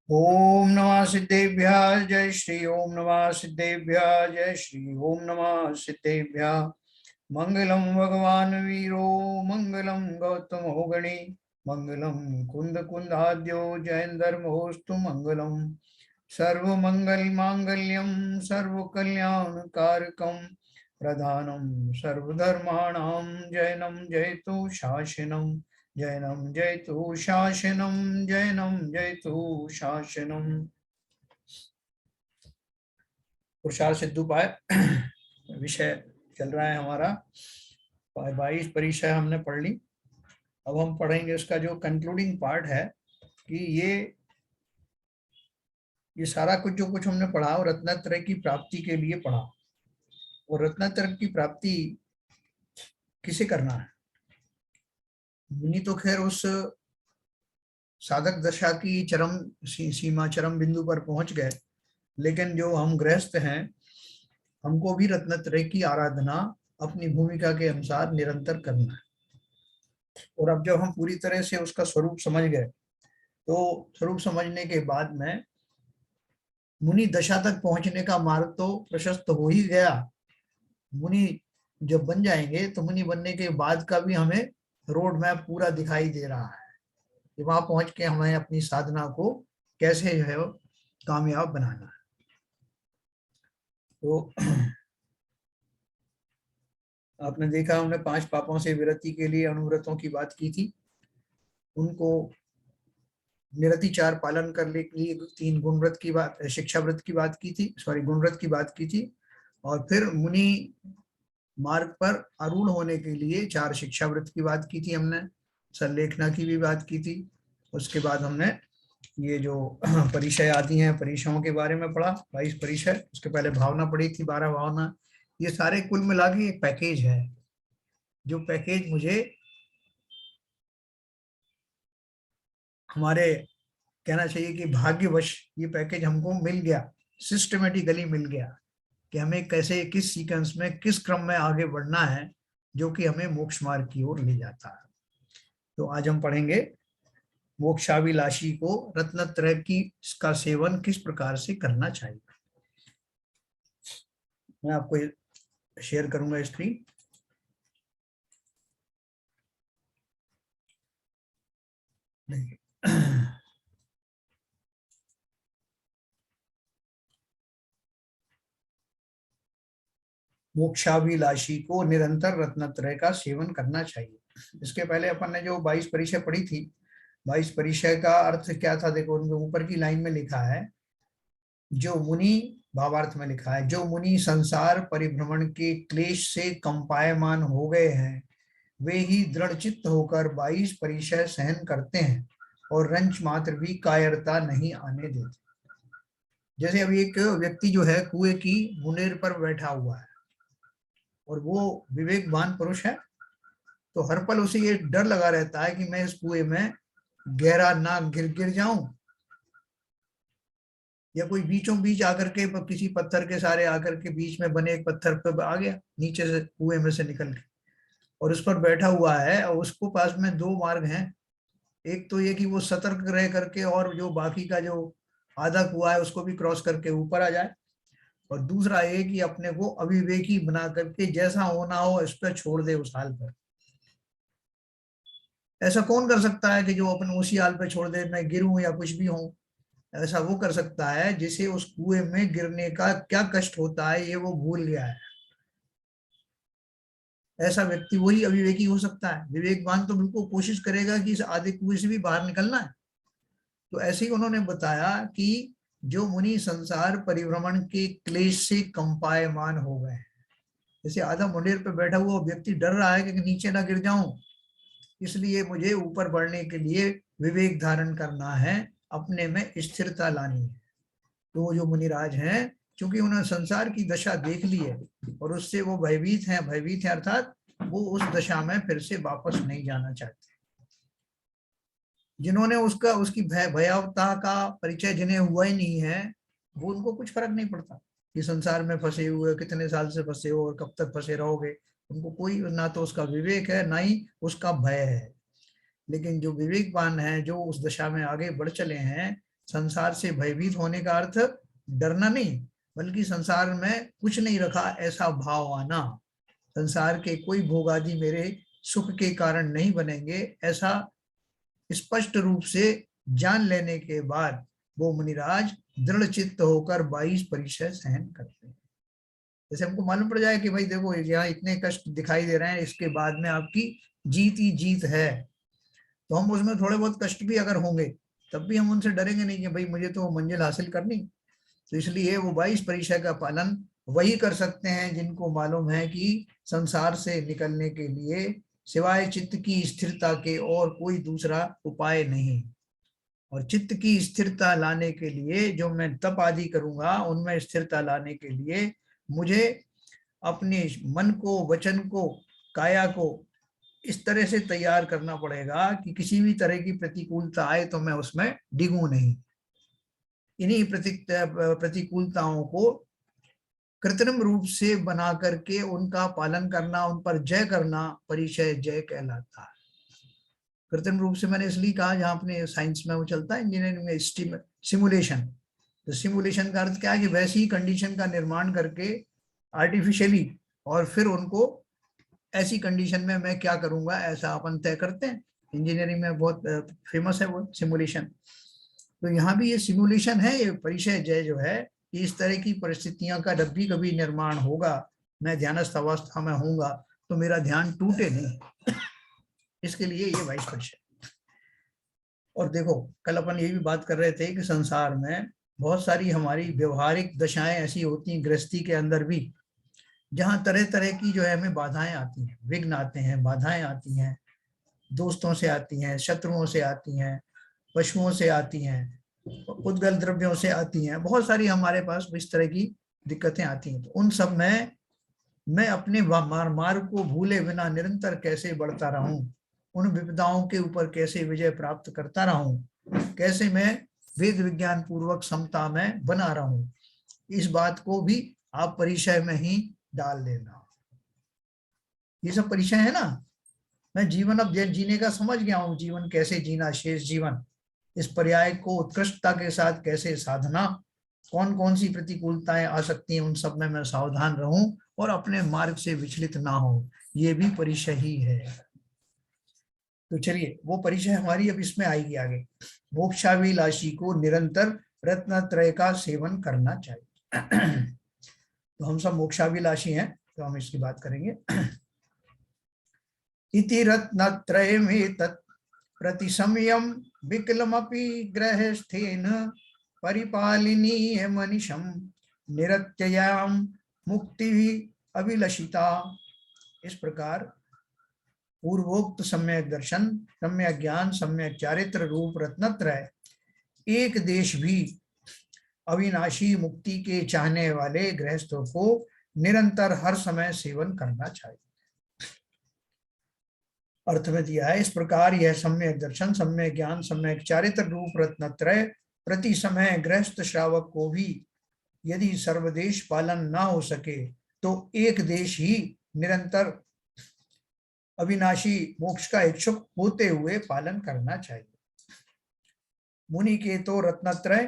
ओम नमः सिद्धेभ्यः जय श्री ओम नमः सिद्धेभ्यः जय श्री ओम नमः सिद्धेभ्यः। मंगलम भगवान वीरो मंगलम गौतम गणे मंगलम कुंद कुंदाद्यो जयंदर्मोस्तु मंगलम। सर्वमंगल मांगल्यम सर्वकल्याणकारकम प्रधानम सर्वधर्माणां जयनं जयतु शासनम जैनम जयतु शासनम जैनम जयतु शासनम। पुरुषार्थ सिद्धोपाय विषय चल रहा है हमारा। 22 परिचय हमने पढ़ ली। अब हम पढ़ेंगे इसका जो कंक्लूडिंग पार्ट है कि ये सारा कुछ जो कुछ हमने पढ़ा और रत्नत्रय की प्राप्ति के लिए पढ़ा। और रत्नत्रय की प्राप्ति किसे करना है? मुनि तो खैर उस साधक दशा की चरम सीमा चरम बिंदु पर पहुंच गए, लेकिन जो हम गृहस्थ हैं हमको भी रत्नत्रय की आराधना अपनी भूमिका के अनुसार निरंतर करना है। और अब जब हम पूरी तरह से उसका स्वरूप समझ गए तो स्वरूप समझने के बाद में मुनि दशा तक पहुंचने का मार्ग तो प्रशस्त हो ही गया। मुनि जब बन जाएंगे तो मुनि बनने के बाद का भी हमें रोड मैप पूरा दिखाई दे रहा है कि वहां पहुंच के हमें अपनी साधना को कैसे जो है कामयाब बनाना है। तो आपने देखा हमने 5 पापों से विरति के लिए अनुव्रतों की बात की थी। उनको निरति 4 पालन करने के लिए 3 गुणव्रत की बात, शिक्षा व्रत की बात की थी, गुणव्रत की बात की थी। और फिर मुनि मार्ग पर आरूढ़ होने के लिए 4 शिक्षा व्रत की बात की थी हमने, संलेखना की भी बात की थी। उसके बाद हमने ये जो परिचय आदि हैं परिचयों के बारे में पढ़ा, 22 परिचय। उसके पहले भावना पढ़ी थी, 12 भावना। ये सारे कुल मिला के एक पैकेज है, जो पैकेज मुझे हमारे कहना चाहिए कि भाग्यवश ये पैकेज हमको मिल गया, सिस्टमेटिकली मिल गया कि हमें कैसे किस सीक्वेंस में किस क्रम में आगे बढ़ना है, जो कि हमें मोक्ष मार्ग की ओर ले जाता है। तो आज हम पढ़ेंगे मोक्षाभिलाषी को रत्नत्रय की का सेवन किस प्रकार से करना चाहिए। मैं आपको शेयर करूंगा स्क्रीन। मोक्षाभिलाषी को निरंतर रत्नत्रय का सेवन करना चाहिए। इसके पहले अपन ने जो 22 परिचय पढ़ी थी, 22 परिचय का अर्थ क्या था? देखो उनके ऊपर की लाइन में लिखा है, जो मुनि, भावार्थ में लिखा है, जो मुनि संसार परिभ्रमण के क्लेश से कंपायमान हो गए हैं वे ही दृढ़ चित्त होकर 22 परिचय सहन करते हैं और रंच मात्र भी कायरता नहीं आने देते। जैसे अभी एक व्यक्ति जो है कुएं की मुनेर पर बैठा हुआ है और वो विवेकवान पुरुष है, तो हर पल उसे ये डर लगा रहता है कि मैं इस कुएं में गहरा ना गिर जाऊं, या कोई बीचों बीच आकर के किसी पत्थर के सारे आकर के बीच में बने एक पत्थर पर आ गया नीचे से कुएं में से निकल के और उस पर बैठा हुआ है। और उसको पास में 2 मार्ग हैं। एक तो ये कि वो सतर्क रह करके और जो बाकी का जो आधा कुआ है उसको भी क्रॉस करके ऊपर आ जाए, और दूसरा ये कि अपने को अविवेकी बना करके जैसा होना हो इस पर छोड़ दे उस हाल पर। ऐसा कौन कर सकता है कि जो अपन उसी हाल पे छोड़ दे, मैं गिरूं या कुछ भी हूं? ऐसा वो कर सकता है जिसे उस कुएं में गिरने का क्या कष्ट होता है ये वो भूल गया है। ऐसा व्यक्ति वही अविवेकी हो सकता है। विवेकवान तो बिल्कुल कोशिश करेगा कि इस आधे कुएं से भी बाहर निकलना है। तो ऐसे ही उन्होंने बताया कि जो मुनि संसार परिभ्रमण के क्लेश से कंपायमान हो गए, जैसे आधा मुंडेर पे बैठा हुआ व्यक्ति डर रहा है कि नीचे ना गिर जाऊं, इसलिए मुझे ऊपर बढ़ने के लिए विवेक धारण करना है, अपने में स्थिरता लानी है। तो जो मुनिराज हैं, क्योंकि उन्होंने संसार की दशा देख ली है और उससे वो भयभीत हैं अर्थात वो उस दशा में फिर से वापस नहीं जाना चाहते। जिन्होंने उसकी भयावता का परिचय जिन्हें हुआ ही नहीं है, वो उनको कुछ फर्क नहीं पड़ता कि संसार में फंसे हुए कितने साल से फंसे हो और कब तक फंसे रहोगे। उनको कोई ना तो उसका विवेक है ना ही उसका भय है। लेकिन जो विवेकवान है, जो उस दशा में आगे बढ़ चले हैं, संसार से भयभीत होने का अर्थ डरना नहीं, बल्कि संसार में कुछ नहीं रखा ऐसा भाव आना, संसार के कोई भोग आदि मेरे सुख के कारण नहीं बनेंगे, ऐसा स्पष्ट रूप से जान लेने के बाद वो मुनिराज दृढ़ चित्त होकर 22 परिचय सहन करते हैं। जैसे हमको मालूम पड़ जाए कि भाई देखो यहाँ इतने कष्ट दिखाई दे रहे हैं, इसके बाद में आपकी जीत ही जीत है, तो हम उसमें थोड़े बहुत कष्ट भी अगर होंगे तब भी हम उनसे डरेंगे नहीं कि भाई मुझे तो मंजिल हासिल करनी। तो इसलिए वो 22 परिचय का पालन वही कर सकते हैं जिनको मालूम है कि संसार से निकलने के लिए सिवाय चित्त की स्थिरता के और कोई दूसरा उपाय नहीं। और चित्त की स्थिरता लाने के लिए जो मैं तप आदि करूंगा, उनमें स्थिरता लाने के लिए मुझे अपने मन को, वचन को, काया को इस तरह से तैयार करना पड़ेगा कि किसी भी तरह की प्रतिकूलता आए तो मैं उसमें डिगूं नहीं। इन्हीं प्रतिकूलताओं को कृत्रिम रूप से बना करके उनका पालन करना, उन पर जय करना परिचय जय कहलाता है। कृत्रिम रूप से मैंने इसलिए कहा, जहां अपने साइंस में वो चलता है, इंजीनियरिंग में सिमुलेशन। तो सिमुलेशन का अर्थ क्या है कि वैसी ही कंडीशन का निर्माण करके आर्टिफिशियली, और फिर उनको ऐसी कंडीशन में मैं क्या करूंगा ऐसा अपन तय करते हैं। इंजीनियरिंग में बहुत फेमस है वो सिमुलेशन। तो यहाँ भी ये सिमुलेशन है, ये परिचय जय जो है, कि इस तरह की परिस्थितियां का जब भी कभी निर्माण होगा, मैं ध्यानस्थ अवस्था में होऊंगा तो मेरा ध्यान टूटे नहीं, इसके लिए ये 22 परिचय। और देखो कल अपन ये भी बात कर रहे थे कि संसार में बहुत सारी हमारी व्यवहारिक दशाएं ऐसी होती हैं, गृहस्थी के अंदर भी, जहां तरह तरह की जो है हमें बाधाएं आती हैं, विघ्न आते हैं, बाधाएं आती हैं, दोस्तों से आती हैं, शत्रुओं से आती हैं, पशुओं से आती हैं, उद्गल द्रव्यों से आती हैं, बहुत सारी हमारे पास इस तरह की दिक्कतें आती हैं। तो उन सब में मैं अपने मार्ग को भूले बिना निरंतर कैसे बढ़ता रहूं, उन विपदाओं के ऊपर कैसे विजय प्राप्त करता रहूं, कैसे मैं वेद विज्ञान पूर्वक समता में बना रहूं, इस बात को भी आप परिचय में ही डाल लेना। ये सब परिचय है ना। मैं जीवन अब जीने का समझ गया हूं, जीवन कैसे जीना, शेष जीवन, इस पर्याय को उत्कृष्टता के साथ कैसे साधना, कौन कौन सी प्रतिकूलताएं आ सकती हैं, उन सब में मैं सावधान रहूं और अपने मार्ग से विचलित ना हो, ये भी परिचय ही है। तो चलिए वो परिचय हमारी अब इसमें आएगी आगे। मोक्षाभिलाषी को निरंतर रत्नत्रय का सेवन करना चाहिए। तो हम सब मोक्षाभिलाषी हैं, तो हम इसकी बात करेंगे। इति रत्नत्रयमेतत् प्रतिसमयं विकलमपि ग्रहस्थेन परिपालनीय मनीषं निरत्ययां मुक्ति अभिलषिता। इस प्रकार पूर्वोक्त सम्यक दर्शन, सम्यक ज्ञान, सम्यक चारित्र रूप रत्नत्रय एक देश भी अविनाशी मुक्ति के चाहने वाले गृहस्थों को निरंतर हर समय सेवन करना चाहिए। अर्थ में दिया है इस प्रकार, यह सम्यक दर्शन, सम्यक ज्ञान, सम्यक चारित्र रूप रत्नत्रय प्रति समय गृहस्थ श्रावक को भी यदि सर्वदेश पालन ना हो सके तो एक देश ही निरंतर अविनाशी मोक्ष का इच्छुक होते हुए पालन करना चाहिए। मुनि के तो रत्नत्रय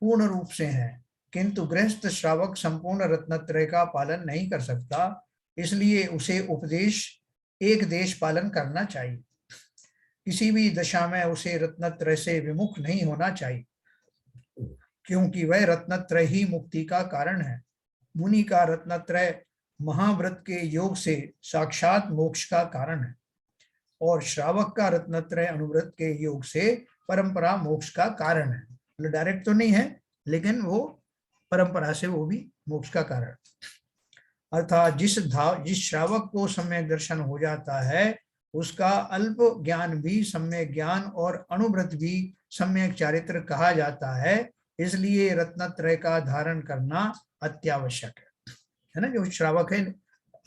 पूर्ण रूप से है, किंतु गृहस्थ श्रावक संपूर्ण रत्नत्रय का पालन नहीं कर सकता, इसलिए उसे उपदेश एक देश पालन करना चाहिए। किसी भी दशा में उसे रत्नत्रय से विमुख नहीं होना चाहिए, क्योंकि वह रत्नत्रय ही मुक्ति का कारण है। मुनि का रत्नत्रय महाव्रत के योग से साक्षात मोक्ष का कारण है, और श्रावक का रत्नत्रय अनुव्रत के योग से परंपरा मोक्ष का कारण है। मतलब डायरेक्ट तो नहीं है, लेकिन वो परंपरा से वो भी मोक्ष का कारण। अर्थात जिस श्रावक को सम्यक दर्शन हो जाता है, उसका अल्प ज्ञान भी सम्यक ज्ञान और अनुव्रत भी सम्यक चारित्र कहा जाता है। इसलिए रत्नत्रय का धारण करना अत्यावश्यक है ना। जो श्रावक है,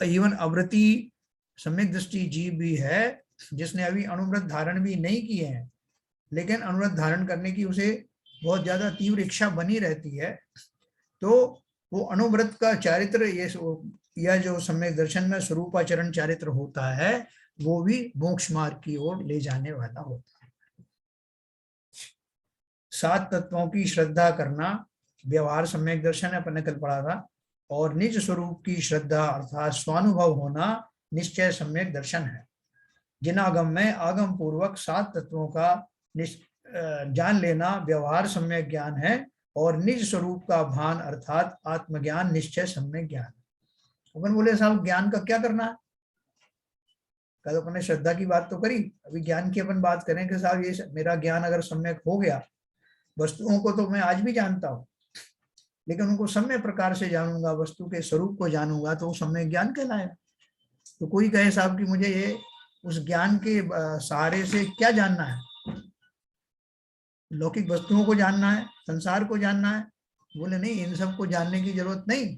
इवन अव्रती सम्यक दृष्टि जीव भी है जिसने अभी अनुव्रत धारण भी नहीं किए हैं, लेकिन अनुव्रत धारण करने की उसे बहुत ज्यादा तीव्र इच्छा बनी रहती है, तो वो अनुव्रत का चारित्र, ये यह जो सम्यक दर्शन में स्वरूपाचरण चारित्र होता है, वो भी मोक्ष मार्ग की ओर ले जाने वाला होता है। 7 तत्वों की श्रद्धा करना व्यवहार सम्यक दर्शन है, अपन ने कल पढ़ा था। और निज स्वरूप की श्रद्धा अर्थात स्वानुभव होना निश्चय सम्यक दर्शन है। जिनागम में आगम पूर्वक 7 तत्वों का जान लेना व्यवहार सम्यक ज्ञान है, और निज स्वरूप का भान अर्थात आत्मज्ञान निश्चय सम्यक ज्ञान। अपन बोले साहब ज्ञान का क्या करना है? कल अपन ने श्रद्धा की बात तो करी, अभी ज्ञान की अपन बात करें कि साहब ये मेरा ज्ञान अगर सम्यक हो गया, वस्तुओं को तो मैं आज भी जानता हूँ, लेकिन उनको सम्य प्रकार से जानूंगा, वस्तु के स्वरूप को जानूंगा, तो वो सम्यक ज्ञान कहलाएगा। तो कोई कहे साहब कि मुझे ये उस ज्ञान के सहारे से क्या जानना है? लौकिक वस्तुओं को जानना है, संसार को जानना है? बोले नहीं, इन सब को जानने की जरूरत नहीं।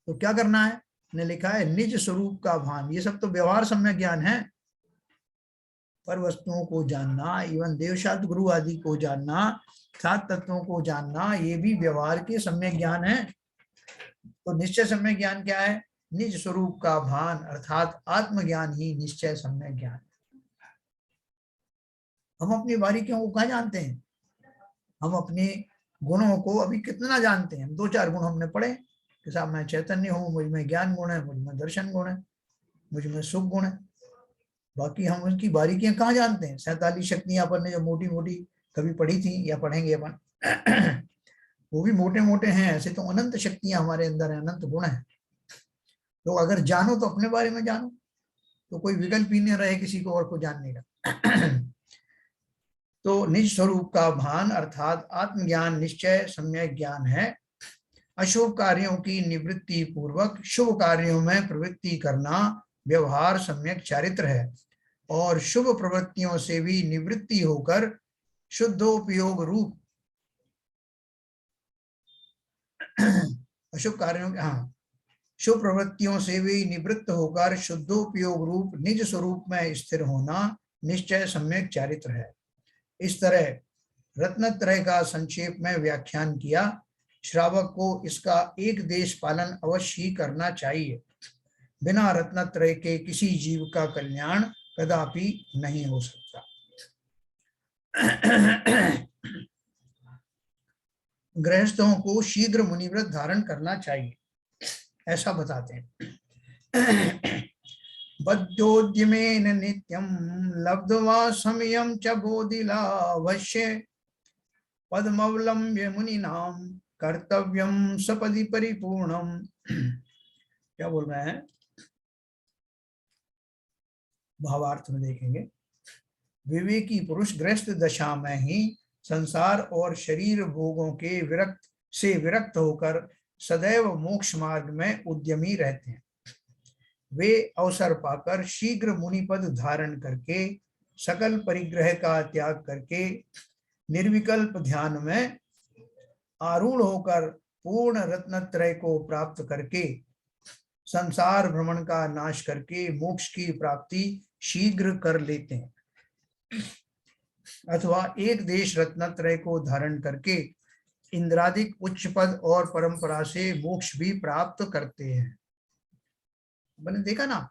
तो क्या करना है? ने लिखा है निज स्वरूप का भान। ये सब तो व्यवहार सम्यक ज्ञान है, पर वस्तुओं को जानना, इवन देवशास्त्र गुरु आदि को जानना, 7 तत्वों को जानना, ये भी व्यवहार के सम्यक ज्ञान है। तो निश्चय सम्यक ज्ञान क्या है? निज स्वरूप का भान अर्थात आत्मज्ञान ही निश्चय सम्यक ज्ञान। हम अपनी बारीकियों को कहाँ जानते हैं? हम अपने गुणों को अभी कितना जानते हैं? 2-4 गुण हमने पढ़े कि साहब मैं चैतन्य हूँ, मुझ में ज्ञान गुण है, मुझ में दर्शन गुण है, मुझ में सुख गुण है। बाकी हम उनकी बारीकियां कहाँ जानते हैं? 47 शक्तियां अपन ने जो मोटी मोटी कभी पढ़ी थी या पढ़ेंगे अपन, वो भी मोटे मोटे हैं। ऐसे तो अनंत शक्तियां हमारे अंदर है, अनंत गुण है। तो अगर जानो तो अपने बारे में जानो, तो कोई विकल्प ही नहीं रहे किसी को और को जानने का। तो निज स्वरूप का भान अर्थात आत्मज्ञान निश्चय सम्यक ज्ञान है। अशुभ कार्यों की निवृत्ति पूर्वक शुभ कार्यों में प्रवृत्ति करना व्यवहार सम्यक चारित्र है, और शुभ प्रवृत्तियों से भी निवृत्ति होकर शुद्धोपयोग रूप अशुभ कार्यों शुभ प्रवृत्तियों से भी निवृत्त होकर शुद्धोपयोग रूप निज स्वरूप में स्थिर होना निश्चय सम्यक चारित्र है। इस तरह रत्नत्रय का संक्षेप में व्याख्यान किया। श्रावक को इसका एक देश पालन अवश्य ही करना चाहिए। बिना रत्नत्रय के किसी जीव का कल्याण कदापि नहीं हो सकता। गृहस्थों को शीघ्र मुनिव्रत धारण करना चाहिए, ऐसा बताते हैं। बद्धोद्यमेन नित्यं लब्ध्वा समयं च बोधिलावश्य पद्मवलम्ब्य मुनिनां कर्तव्यं सपदि परिपूर्णम। क्या बोल रहे हैं? भावार्थ में देखेंगे। विवेकी पुरुष गृहस्थ दशा में ही संसार और शरीर भोगों के विरक्त होकर सदैव मोक्ष मार्ग में उद्यमी रहते हैं। वे अवसर पाकर शीघ्र मुनिपद धारण करके सकल परिग्रह का त्याग करके निर्विकल्प ध्यान में आरूढ़ होकर पूर्ण रत्नत्रय को प्राप्त करके संसार भ्रमण का नाश करके मोक्ष की प्राप्ति शीघ्र कर लेते हैं, अथवा एक देश रत्नत्रय को धारण करके इंद्रादिक उच्च पद और परंपरा से मोक्ष भी प्राप्त करते हैं। मैंने देखा ना,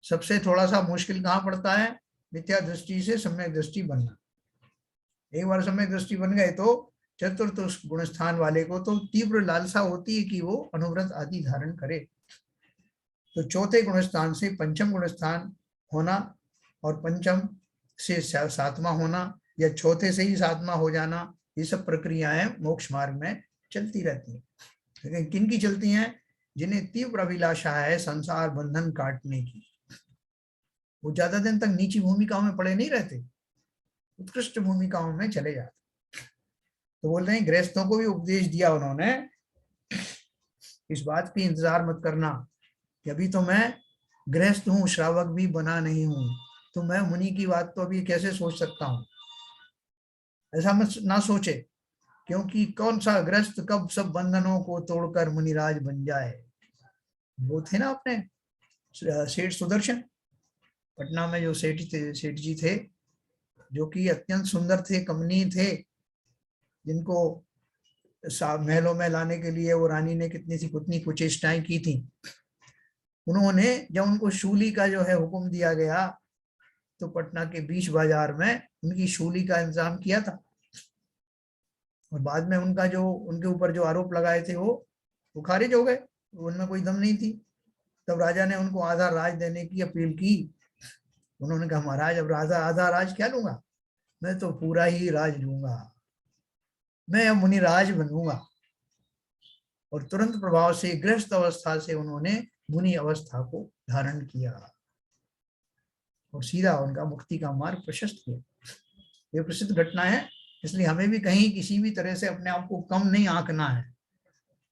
सबसे थोड़ा सा मुश्किल कहाँ पड़ता है? मिथ्या दृष्टि से सम्यक दृष्टि बनना। एक बार सम्यक दृष्टि बन गए तो चतुर्थ गुण स्थान वाले को तो तीव्र लालसा होती है कि वो अनुव्रत आदि धारण करे। तो चौथे गुण स्थान से पंचम गुण स्थान होना और पंचम से 7वां होना या चौथे से ही 7वां हो जाना, ये सब प्रक्रियाएं मोक्ष मार्ग में चलती रहती हैं। लेकिन किन की चलती हैं? जिन्हें तीव्र अभिलाषा है संसार बंधन काटने की। वो ज्यादा दिन तक नीची भूमिकाओं में पड़े नहीं रहते, उत्कृष्ट भूमिकाओं में चले जाते। तो बोल रहे हैं गृहस्थों को भी उपदेश दिया उन्होंने, इस बात की इंतजार मत करना कि अभी तो मैं गृहस्थ हूँ, श्रावक भी बना नहीं हूं, तो मैं मुनि की बात तो अभी कैसे सोच सकता हूँ। ऐसा मत ना सोचे, क्योंकि कौन सा गृहस्थ कब सब बंधनों को तोड़कर मुनिराज बन जाए। वो थे ना अपने सेठ सुदर्शन, पटना में जो सेठ जी थे, जो कि अत्यंत सुंदर थे, कमनीय थे, जिनको महलों में लाने के लिए वो रानी ने कितनी कुचेष्टाएं की थी। उन्होंने जब उनको शूली का जो है हुक्म दिया गया तो पटना के बीच बाजार में उनकी शूली का इंतजाम किया था, और बाद में उनका जो उनके ऊपर जो आरोप लगाए थे वो खारिज हो गए, उनमें कोई दम नहीं थी। तब राजा ने उनको आधा राज देने की अपील की। उन्होंने कहा महाराज अब राजा आधा राज क्या लूंगा, मैं तो पूरा ही राज लूंगा, मैं अब मुनिराज बनूंगा। और तुरंत प्रभाव से गृहस्थ अवस्था से उन्होंने मुनि अवस्था को धारण किया और सीधा उनका मुक्ति का मार्ग प्रशस्त किया। ये प्रसिद्ध घटना है, इसलिए हमें भी कहीं किसी भी तरह से अपने आप को कम नहीं आंकना है।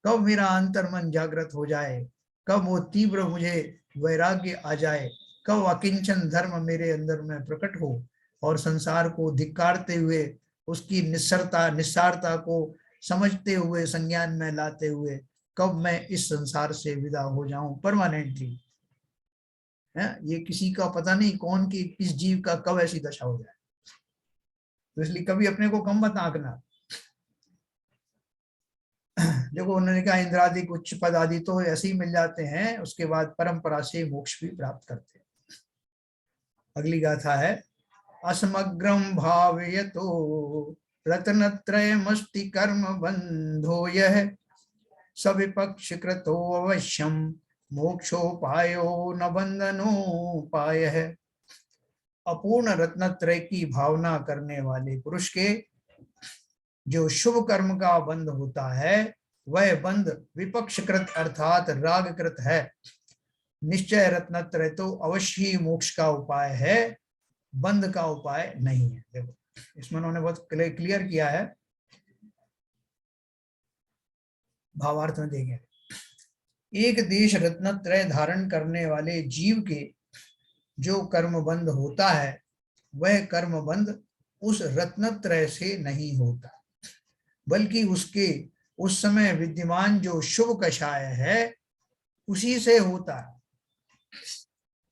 कब मेरा अंतर मन जागृत हो जाए, कब वो तीव्र मुझे वैराग्य आ जाए, कब अकिंचन धर्म मेरे अंदर में प्रकट हो और संसार को धिक्कारते हुए उसकी निस्सारता को समझते हुए संज्ञान में लाते हुए कब मैं इस संसार से विदा हो जाऊं परमानेंटली। ये किसी का पता नहीं कौन की किस जीव का कब ऐसी दशा हो जाए, तो इसलिए कभी अपने को कम मत आंकना। देखो उन्होंने कहा इंद्रादि उच्च पद आदि तो ऐसे ही मिल जाते हैं, उसके बाद परंपरा से मोक्ष भी प्राप्त करते हैं। अगली गाथा है असमग्रम भावयतो रत्नत्रयमस्ति कर्म बंधो यह सविपक्ष कृतो अवश्यम मोक्षोपायो न बंधनोपाय है। अपूर्ण रत्नत्रय की भावना करने वाले पुरुष के जो शुभ कर्म का बंध होता है वह बंध विपक्षकृत अर्थात रागकृत है। निश्चय रत्नत्रय तो अवश्य ही मोक्ष का उपाय है, बंध का उपाय नहीं है। देखो इसमें उन्होंने बहुत क्लियर किया है, भावार्थ में देंगे। एक देश रत्नत्रय धारण करने वाले जीव के जो कर्म बंध होता है वह कर्म बंध उस रत्नत्रय से नहीं होता, बल्कि उसके उस समय विद्यमान जो शुभ कषाय है उसी से होता है।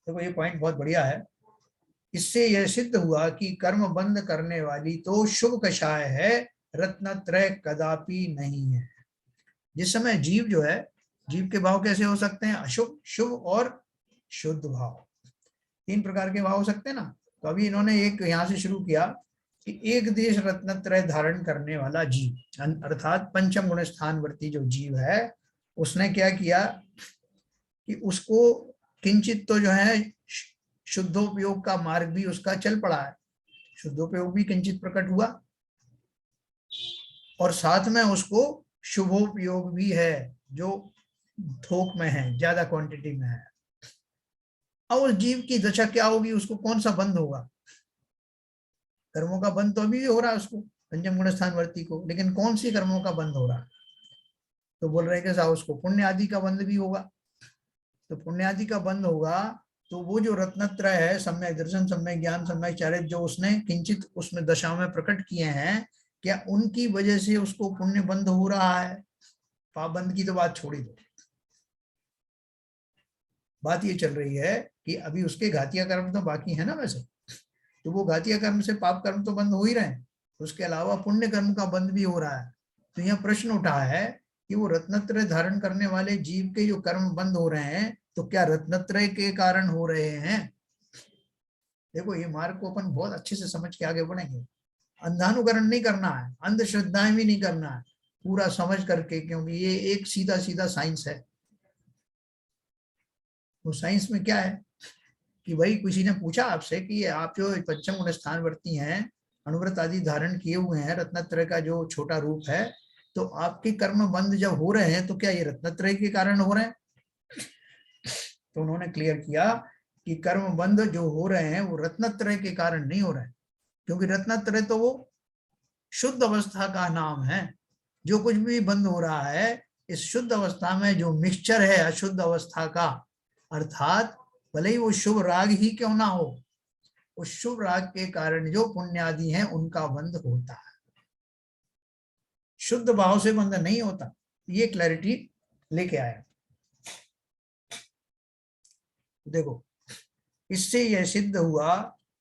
देखो ये पॉइंट बहुत बढ़िया है। इससे यह सिद्ध हुआ कि कर्म बंद करने वाली तो शुभ कषाय है, रत्नत्रय कदापि नहीं है। जिस समय जीव जो है, जीव के भाव कैसे हो सकते हैं, अशुभ, शुभ और शुद्ध भाव, तीन प्रकार के भाव हो सकते हैं ना। तो अभी इन्होंने एक यहां से शुरू किया कि एक देश रत्नत्रय धारण करने वाला जीव अर्थात पंचम गुण स्थानवर्ती जो जीव है उसने क्या किया कि उसको किंचित तो जो है शुद्धोपयोग का मार्ग भी उसका चल पड़ा है, शुद्धोपयोग भी किंचित प्रकट हुआ और साथ में उसको शुभोपयोग भी है जो थोक में है, ज्यादा क्वांटिटी में है। अब उस जीव की दशा क्या होगी, उसको कौन सा बंध होगा, कर्मों का बंध तो अभी भी हो रहा है उसको पंचम गुण स्थानवर्ती को, लेकिन कौन सी कर्मों का बंध हो रहा है, तो बोल रहे कि साहब उसको पुण्य आदि का बंध भी होगा। तो पुण्य आदि का बंध होगा तो वो जो रत्नत्रय है, सम्यक दर्शन, सम्यक ज्ञान, सम्यक चारित्र, जो उसने किंचित उसमें दशा में प्रकट किए हैं, क्या उनकी वजह से उसको पुण्य बंध हो रहा है। पाप बंध की तो बात छोड़ी दो, बात ये चल रही है कि अभी उसके घातिया कर्म तो बाकी है ना, वैसे तो वो घातिया कर्म से पाप कर्म तो बंद हो ही रहे हैं, उसके अलावा पुण्य कर्म का बंद भी हो रहा है। तो यह प्रश्न उठा है कि वो रत्नत्रय धारण करने वाले जीव के जो कर्म बंद हो रहे हैं तो क्या रत्नत्रय के कारण हो रहे हैं। देखो ये मार्ग को अपन बहुत अच्छे से समझ के आगे बढ़ेंगे, अंधानुकरण नहीं करना है, अंधश्रद्धाएं भी नहीं करना है, पूरा समझ करके, क्योंकि ये एक सीधा सीधा साइंस है। वो साइंस में क्या है कि भाई किसी ने पूछा आपसे कि आप जो पंचम गुण स्थानवर्ती हैं, अनुव्रत आदि धारण किए हुए हैं, रत्नत्रय का जो छोटा रूप है, तो आपके कर्म बंद जब हो रहे हैं तो क्या ये रत्नत्रय के कारण हो रहे हैं। तो उन्होंने क्लियर किया कि कर्म बंद जो हो रहे हैं वो रत्नत्रय के कारण नहीं हो रहे हैं, क्योंकि रत्नत्रय तो वो शुद्ध अवस्था का नाम है। जो कुछ भी बंद हो रहा है इस शुद्ध अवस्था में जो मिक्सचर है अशुद्ध अवस्था का, अर्थात भले ही वो शुभ राग ही क्यों ना हो, उस शुभ राग के कारण जो पुण्यादि हैं उनका बंध होता है, शुद्ध भाव से बंध नहीं होता। ये क्लैरिटी लेके आया। देखो इससे यह सिद्ध हुआ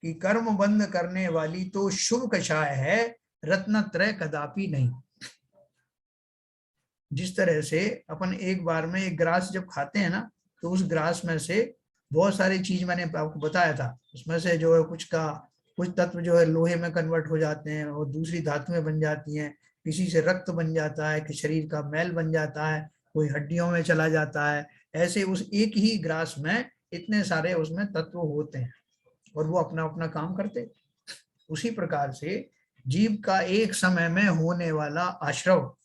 कि कर्म बंद करने वाली तो शुभ कषाय है, रत्नत्रय कदापि नहीं। जिस तरह से अपन एक बार में एक ग्रास जब खाते हैं ना तो उस ग्रास में से बहुत सारी चीज मैंने आपको बताया था, उसमें से जो है कुछ तत्व जो है लोहे में कन्वर्ट हो जाते हैं और दूसरी धातुएं बन जाती हैं, किसी से रक्त बन जाता है, कि शरीर का मैल बन जाता है, कोई हड्डियों में चला जाता है। ऐसे उस एक ही ग्रास में इतने सारे उसमें तत्व होते हैं और वो अपना अपना काम करते। उसी प्रकार से जीव का एक समय में होने वाला आश्रव,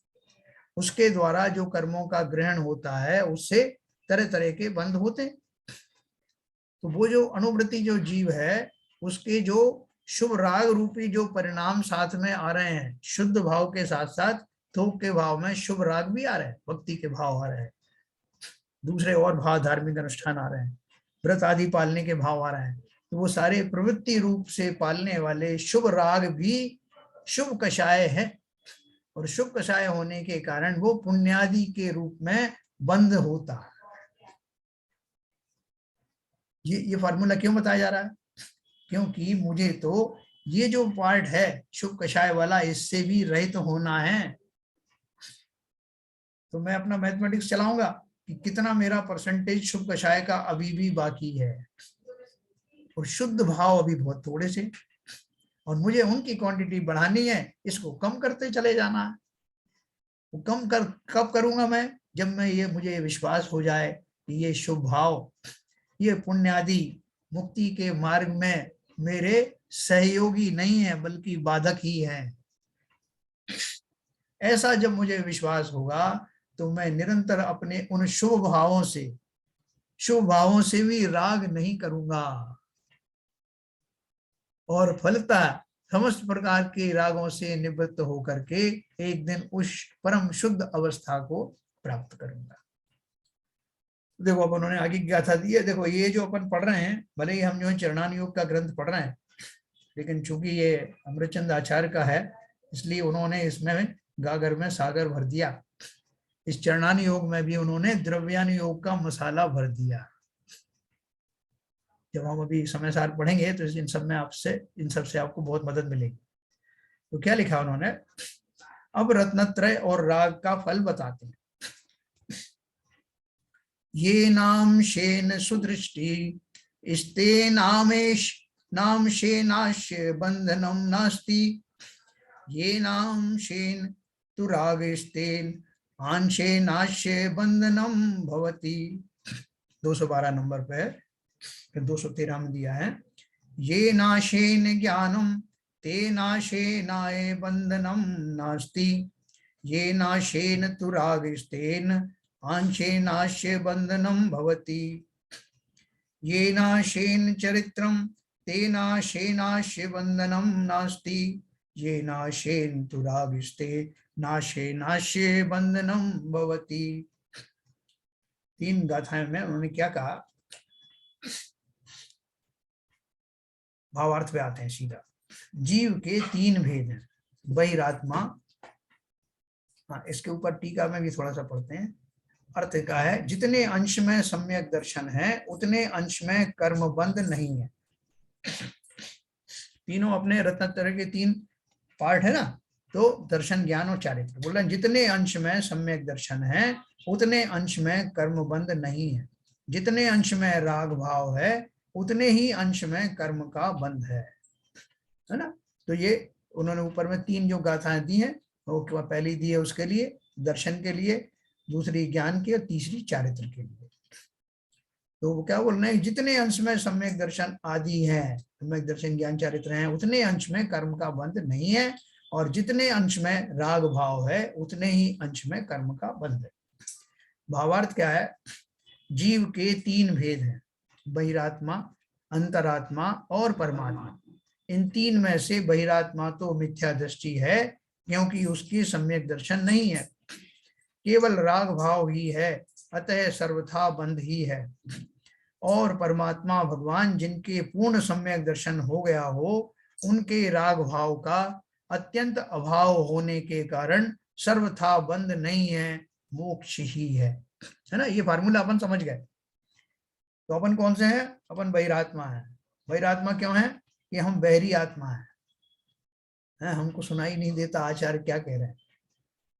उसके द्वारा जो कर्मों का ग्रहण होता है, उससे तरह तरह के बंध होते हैं। तो वो जो अनुवृत्ति जो जीव है, उसके जो शुभ राग रूपी जो परिणाम साथ में आ रहे हैं, शुद्ध भाव के साथ साथ थोक के भाव में शुभ राग भी आ रहे हैं, भक्ति के भाव आ रहे हैं, दूसरे और भाव धार्मिक अनुष्ठान आ रहे हैं, व्रत आदि पालने के भाव आ रहे हैं। तो वो सारे प्रवृत्ति रूप से पालने वाले शुभ राग भी शुभ कषाय है, और शुभ कषाय होने के कारण वो पुण्यादि के रूप में बंद होता है। ये फार्मूला क्यों बताया जा रहा है? क्योंकि मुझे तो ये जो पार्ट है शुभ कषाय वाला, इससे भी रहित होना है। तो मैं अपना मैथमेटिक्स चलाऊंगा कि कितना मेरा परसेंटेज शुभ कषाय का अभी भी बाकी है, और शुद्ध भाव अभी बहुत थोड़े से, और मुझे उनकी क्वांटिटी बढ़ानी है, इसको कम करते चले जाना है। वो कब करूंगा मैं? जब मुझे विश्वास हो जाए कि ये शुभ भाव, ये पुण्यादि मुक्ति के मार्ग में मेरे सहयोगी नहीं है बल्कि बाधक ही है। ऐसा जब मुझे विश्वास होगा तो मैं निरंतर अपने उन शुभ भावों से भी राग नहीं करूंगा, और फलतः समस्त प्रकार के रागों से निवृत्त होकर के एक दिन उस परम शुद्ध अवस्था को प्राप्त करूंगा। देखो अब उन्होंने आगे गाथा दी है। देखो ये जो अपन पढ़ रहे हैं, भले ही हम जो है चरणान योग का ग्रंथ पढ़ रहे हैं, लेकिन चूंकि ये अमृतचंद आचार्य का है, इसलिए उन्होंने इसमें गागर में सागर भर दिया। इस चरणान योग में भी उन्होंने द्रव्यान योग का मसाला भर दिया। जब हम अभी समय सार पढ़ेंगे तो इन सब से आपको बहुत मदद मिलेगी। तो क्या लिखा उन्होंने? अब रत्नत्रय और राग का फल बताते हैं। ये नाम शेन सुदृष्टि स्ते नाम शेनाश्य बंधनम नास्ति, ये नाम शेन तु राग स्तेन आंशे नाश्य बंधनम भवति। 212 नंबर पे, फिर 213 में दिया है, ये नाशेन ज्ञानम ते नाशेनाय बंधनम नास्ति, ये नाशेन तु राग स्तेन आंशे नाश्य बंधनम भवति, ये नाशेन चरित्रम ते नाशेनाश्य बंधनम नास्ति, ये नाशेन तु राग स्ते नाशे नाश्य बंधनम भवति। 3 गाथाएं में उन्होंने क्या कहा, भावार्थ पे आते हैं सीधा। जीव के 3 भेद हैं, बहिरात्मा, हाँ इसके ऊपर टीका में भी थोड़ा सा पढ़ते हैं। अर्थ का है, जितने अंश में सम्यक दर्शन है उतने अंश में कर्म बंध नहीं है। तीनों अपने रत्नत्रय के 3 पार्ट है ना, तो दर्शन, ज्ञान और चारित्र। बोल रहे हैं जितने अंश में सम्यक दर्शन है उतने अंश में कर्म बंध नहीं है, जितने अंश में राग भाव है उतने ही अंश में कर्म का बंध है ना। तो ये उन्होंने ऊपर में 3 जो गाथाएं दी हैं, वो पहली दी है उसके लिए, दर्शन के लिए, दूसरी ज्ञान की, और तीसरी चारित्र के लिए। तो वो क्या बोल रहे हैं, जितने अंश में सम्यक दर्शन आदि है, सम्यक दर्शन ज्ञान चारित्र हैं, उतने अंश में कर्म का बंध नहीं है, और जितने अंश में राग भाव है उतने ही अंश में कर्म का बंध है। भावार्थ क्या है, जीव के 3 भेद हैं, बहिरात्मा, अंतरात्मा और परमात्मा। इन 3 में से बहिरात्मा तो मिथ्या दृष्टि है, क्योंकि उसकी सम्यक दर्शन नहीं है, केवल राग भाव ही है, अतः सर्वथा बंध ही है। और परमात्मा भगवान, जिनके पूर्ण सम्यक दर्शन हो गया हो, उनके राग भाव का अत्यंत अभाव होने के कारण सर्वथा बंध नहीं है, मोक्ष ही है ना। ये फार्मूला अपन समझ गए। तो अपन कौन से हैं? अपन बहिरात्मा है। बहिरात्मा क्यों है? कि हम बहरी आत्मा है, हमको सुनाई नहीं देता आचार्य क्या कह रहे हैं।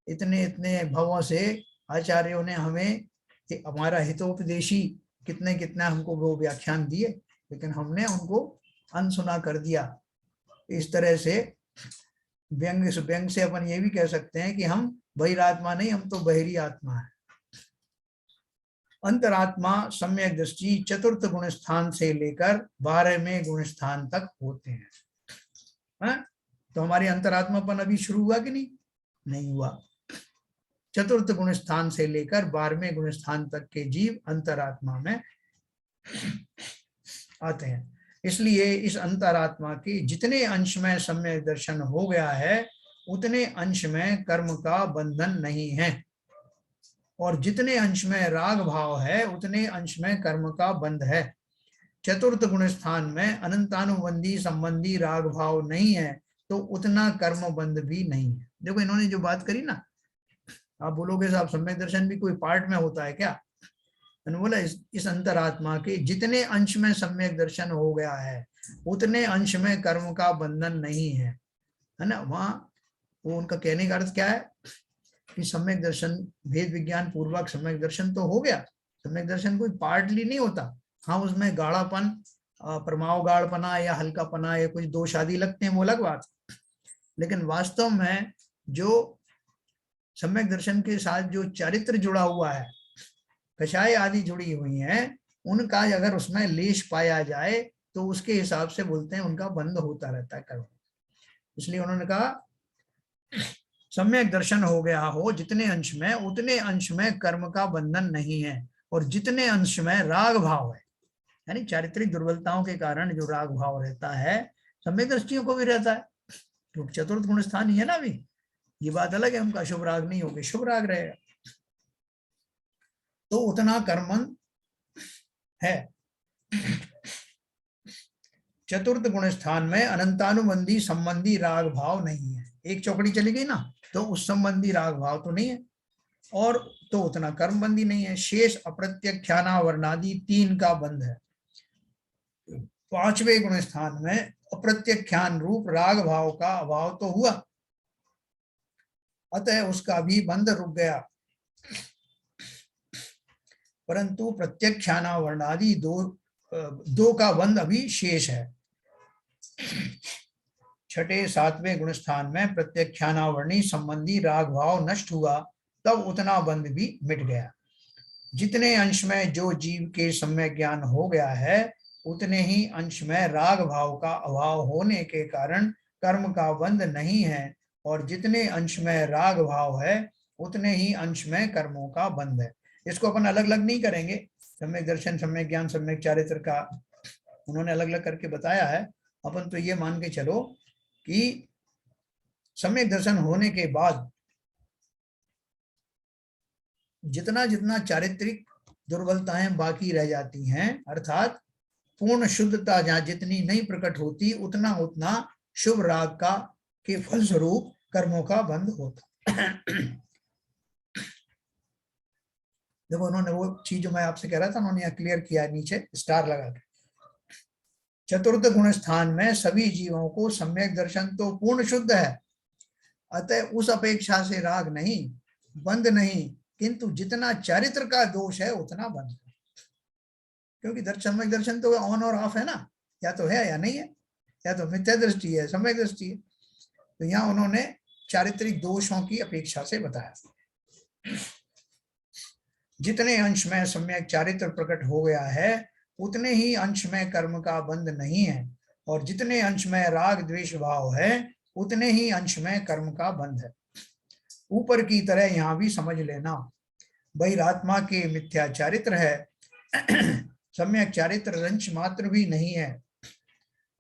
इतने इतने भवों से आचार्यों ने हमें हमारा हितोपदेशी कितने कितने हमको वो व्याख्यान दिए, लेकिन हमने उनको अनसुना कर दिया। इस तरह से व्यंग से अपन ये भी कह सकते हैं कि हम बहिरात्मा नहीं, हम तो बहिरी आत्मा है। अंतरात्मा सम्यक दृष्टि चतुर्थ गुण स्थान से लेकर 12वें गुण स्थान तक होते हैं। तो हमारी अंतरात्मापन अभी शुरू हुआ कि नहीं हुआ। चतुर्थ गुण स्थान से लेकर 12वें गुण स्थान तक के जीव अंतरात्मा में आते हैं। इसलिए इस अंतरात्मा के जितने अंश में सम्यक दर्शन हो गया है, उतने अंश में कर्म का बंधन नहीं है, और जितने अंश में राग भाव है, उतने अंश में कर्म का बंध है। चतुर्थ गुण स्थान में अनंतानुबंधी संबंधी राग भाव नहीं है, तो उतना कर्म बंध भी नहीं है। देखो इन्होंने जो बात करी ना, आप बोलोगे साहब सम्यक दर्शन भी कोई पार्ट में होता है क्या? मैंने बोला इस अंतरात्मा के जितने अंश में सम्यक दर्शन हो गया है, उतने अंश में कर्म का बंधन नहीं है ना। वहां वो उनका कहने का अर्थ क्या है कि सम्यक दर्शन भेद विज्ञान पूर्वक सम्यक दर्शन तो हो गया। सम्यक दर्शन कोई पार्टली नहीं होता। हाँ, उसमें गाढ़ापन, परमाव गाढ़पना या हल्कापना या कुछ दोष आदि लगते हैं, वो अलग बात। लेकिन वास्तव में जो सम्यक दर्शन के साथ जो चरित्र जुड़ा हुआ है, कषाय आदि जुड़ी हुई हैं, उनका अगर उसमें लेश पाया जाए तो उसके हिसाब से बोलते हैं उनका बंध होता रहता है कर्म। इसलिए उन्होंने कहा सम्यक दर्शन हो गया हो जितने अंश में, उतने अंश में कर्म का बंधन नहीं है, और जितने अंश में राग भाव है, यानी चारित्रिक दुर्बलताओं के कारण जो राग भाव रहता है, सम्यक दृष्टियों को भी रहता है, क्योंकि चतुर्थ गुण स्थान ही है ना। अभी ये बात अलग है, उनका शुभ राग नहीं होगा, शुभ राग रहेगा, तो उतना कर्मन है। चतुर्थ गुण स्थान में अनंतानुबंधी संबंधी राग भाव नहीं है। एक चौकड़ी चली गई ना, तो उस संबंधी राग भाव तो नहीं है, और तो उतना कर्मबंदी नहीं है। शेष अप्रत्यख्याना वर्णादि 3 का बंध है। 5वें गुण स्थान में अप्रत्यख्यान रूप राग भाव का अभाव तो हुआ, अतः उसका भी बंध रुक गया, परंतु प्रत्यख्याना वर्णादि 2 का बंध अभी शेष है। 6ठे 7वें गुण स्थान में प्रत्यख्यानावर्णी संबंधी राग भाव नष्ट हुआ, तब उतना बंध भी मिट गया। जितने अंश में जो जीव के सम्यक ज्ञान हो गया है, उतने ही अंश में राग भाव का अभाव होने के कारण कर्म का बंध नहीं है, और जितने अंश में राग भाव है, उतने ही अंश में कर्मों का बंध है। इसको अपन अलग अलग नहीं करेंगे, सम्यक दर्शन, सम्यक ज्ञान, सम्यक चारित्र का उन्होंने अलग अलग करके बताया है। अपन तो ये मान के चलो कि सम्यक दर्शन होने के बाद जितना जितना चारित्रिक दुर्बलताएं बाकी रह जाती हैं, अर्थात पूर्ण शुद्धता जहां जितनी नहीं प्रकट होती, उतना उतना शुभ राग का के फलस्वरूप कर्मों का बंध होता। देखो उन्होंने वो चीज जो मैं आपसे कह रहा था, उन्होंने क्लियर किया, नीचे स्टार लगा के। चतुर्थ गुण स्थान में सभी जीवों को सम्यक दर्शन तो पूर्ण शुद्ध है, अतः उस अपेक्षा से राग नहीं, बंध नहीं, किंतु जितना चारित्र का दोष है उतना बंध, क्योंकि सम्यक दर्शन तो ऑन और ऑफ है ना, या तो है या नहीं है, या तो मिथ्या दृष्टि है, सम्यक दृष्टि है। तो यहाँ उन्होंने चारित्रिक दोषों की अपेक्षा से बताया। जितने अंश में सम्यक चारित्र प्रकट हो गया है, उतने ही अंश में कर्म का बंध नहीं है, और जितने अंश में राग द्वेष भाव है, उतने ही अंश में कर्म का बंध है। ऊपर की तरह यहाँ भी समझ लेना, बहिरात्मा के मिथ्या चारित्र है, सम्यक चारित्र रंच मात्र भी नहीं है,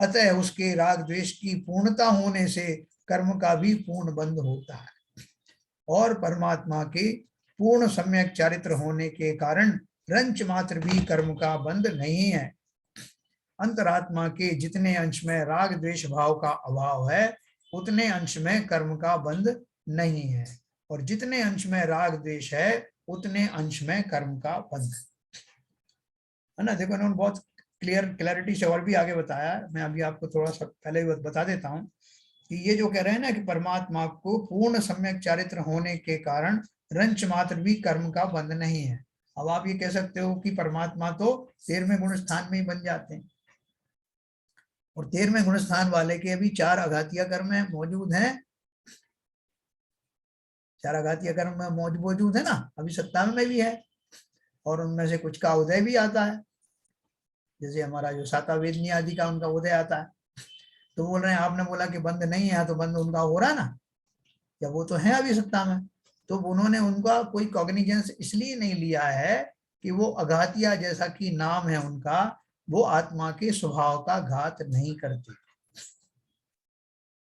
अतः उसके राग द्वेष की पूर्णता होने से कर्म का भी पूर्ण बंध होता है, और परमात्मा के पूर्ण सम्यक चारित्र होने के कारण रंच मात्र भी कर्म का बंध नहीं है। अंतरात्मा के जितने अंश में राग द्वेष भाव का अभाव है, उतने अंश में कर्म का बंध नहीं है, और जितने अंश में राग द्वेष है, उतने अंश में कर्म का बंध है ना। देखो उन्होंने बहुत क्लैरिटी से और भी आगे बताया, मैं अभी आपको थोड़ा सा पहले ही बता देता हूँ कि ये जो कह रहे हैं ना कि परमात्मा को पूर्ण सम्यक चारित्र होने के कारण रंच मात्र भी कर्म का बंध नहीं है, अब आप ये कह सकते हो कि परमात्मा तो 13वें गुण स्थान में ही बन जाते हैं, और 13वें गुण स्थान वाले के अभी 4 आघातीय कर्म में मौजूद हैं, 4 आघातीय कर्म में मौजूद है ना, अभी 57 में भी है, और उनमें से कुछ का उदय भी आता है, जैसे हमारा जो सातावेदनी आदि का उनका उदय आता है। तो बोल रहे हैं आपने बोला कि बंद नहीं है, तो बंद उनका हो रहा ना, या वो तो है अभी सत्ता में, तो उन्होंने उनका कोई कॉग्निजेंस इसलिए नहीं लिया है कि वो अघातिया जैसा कि नाम है उनका, वो आत्मा के स्वभाव का घात नहीं करते,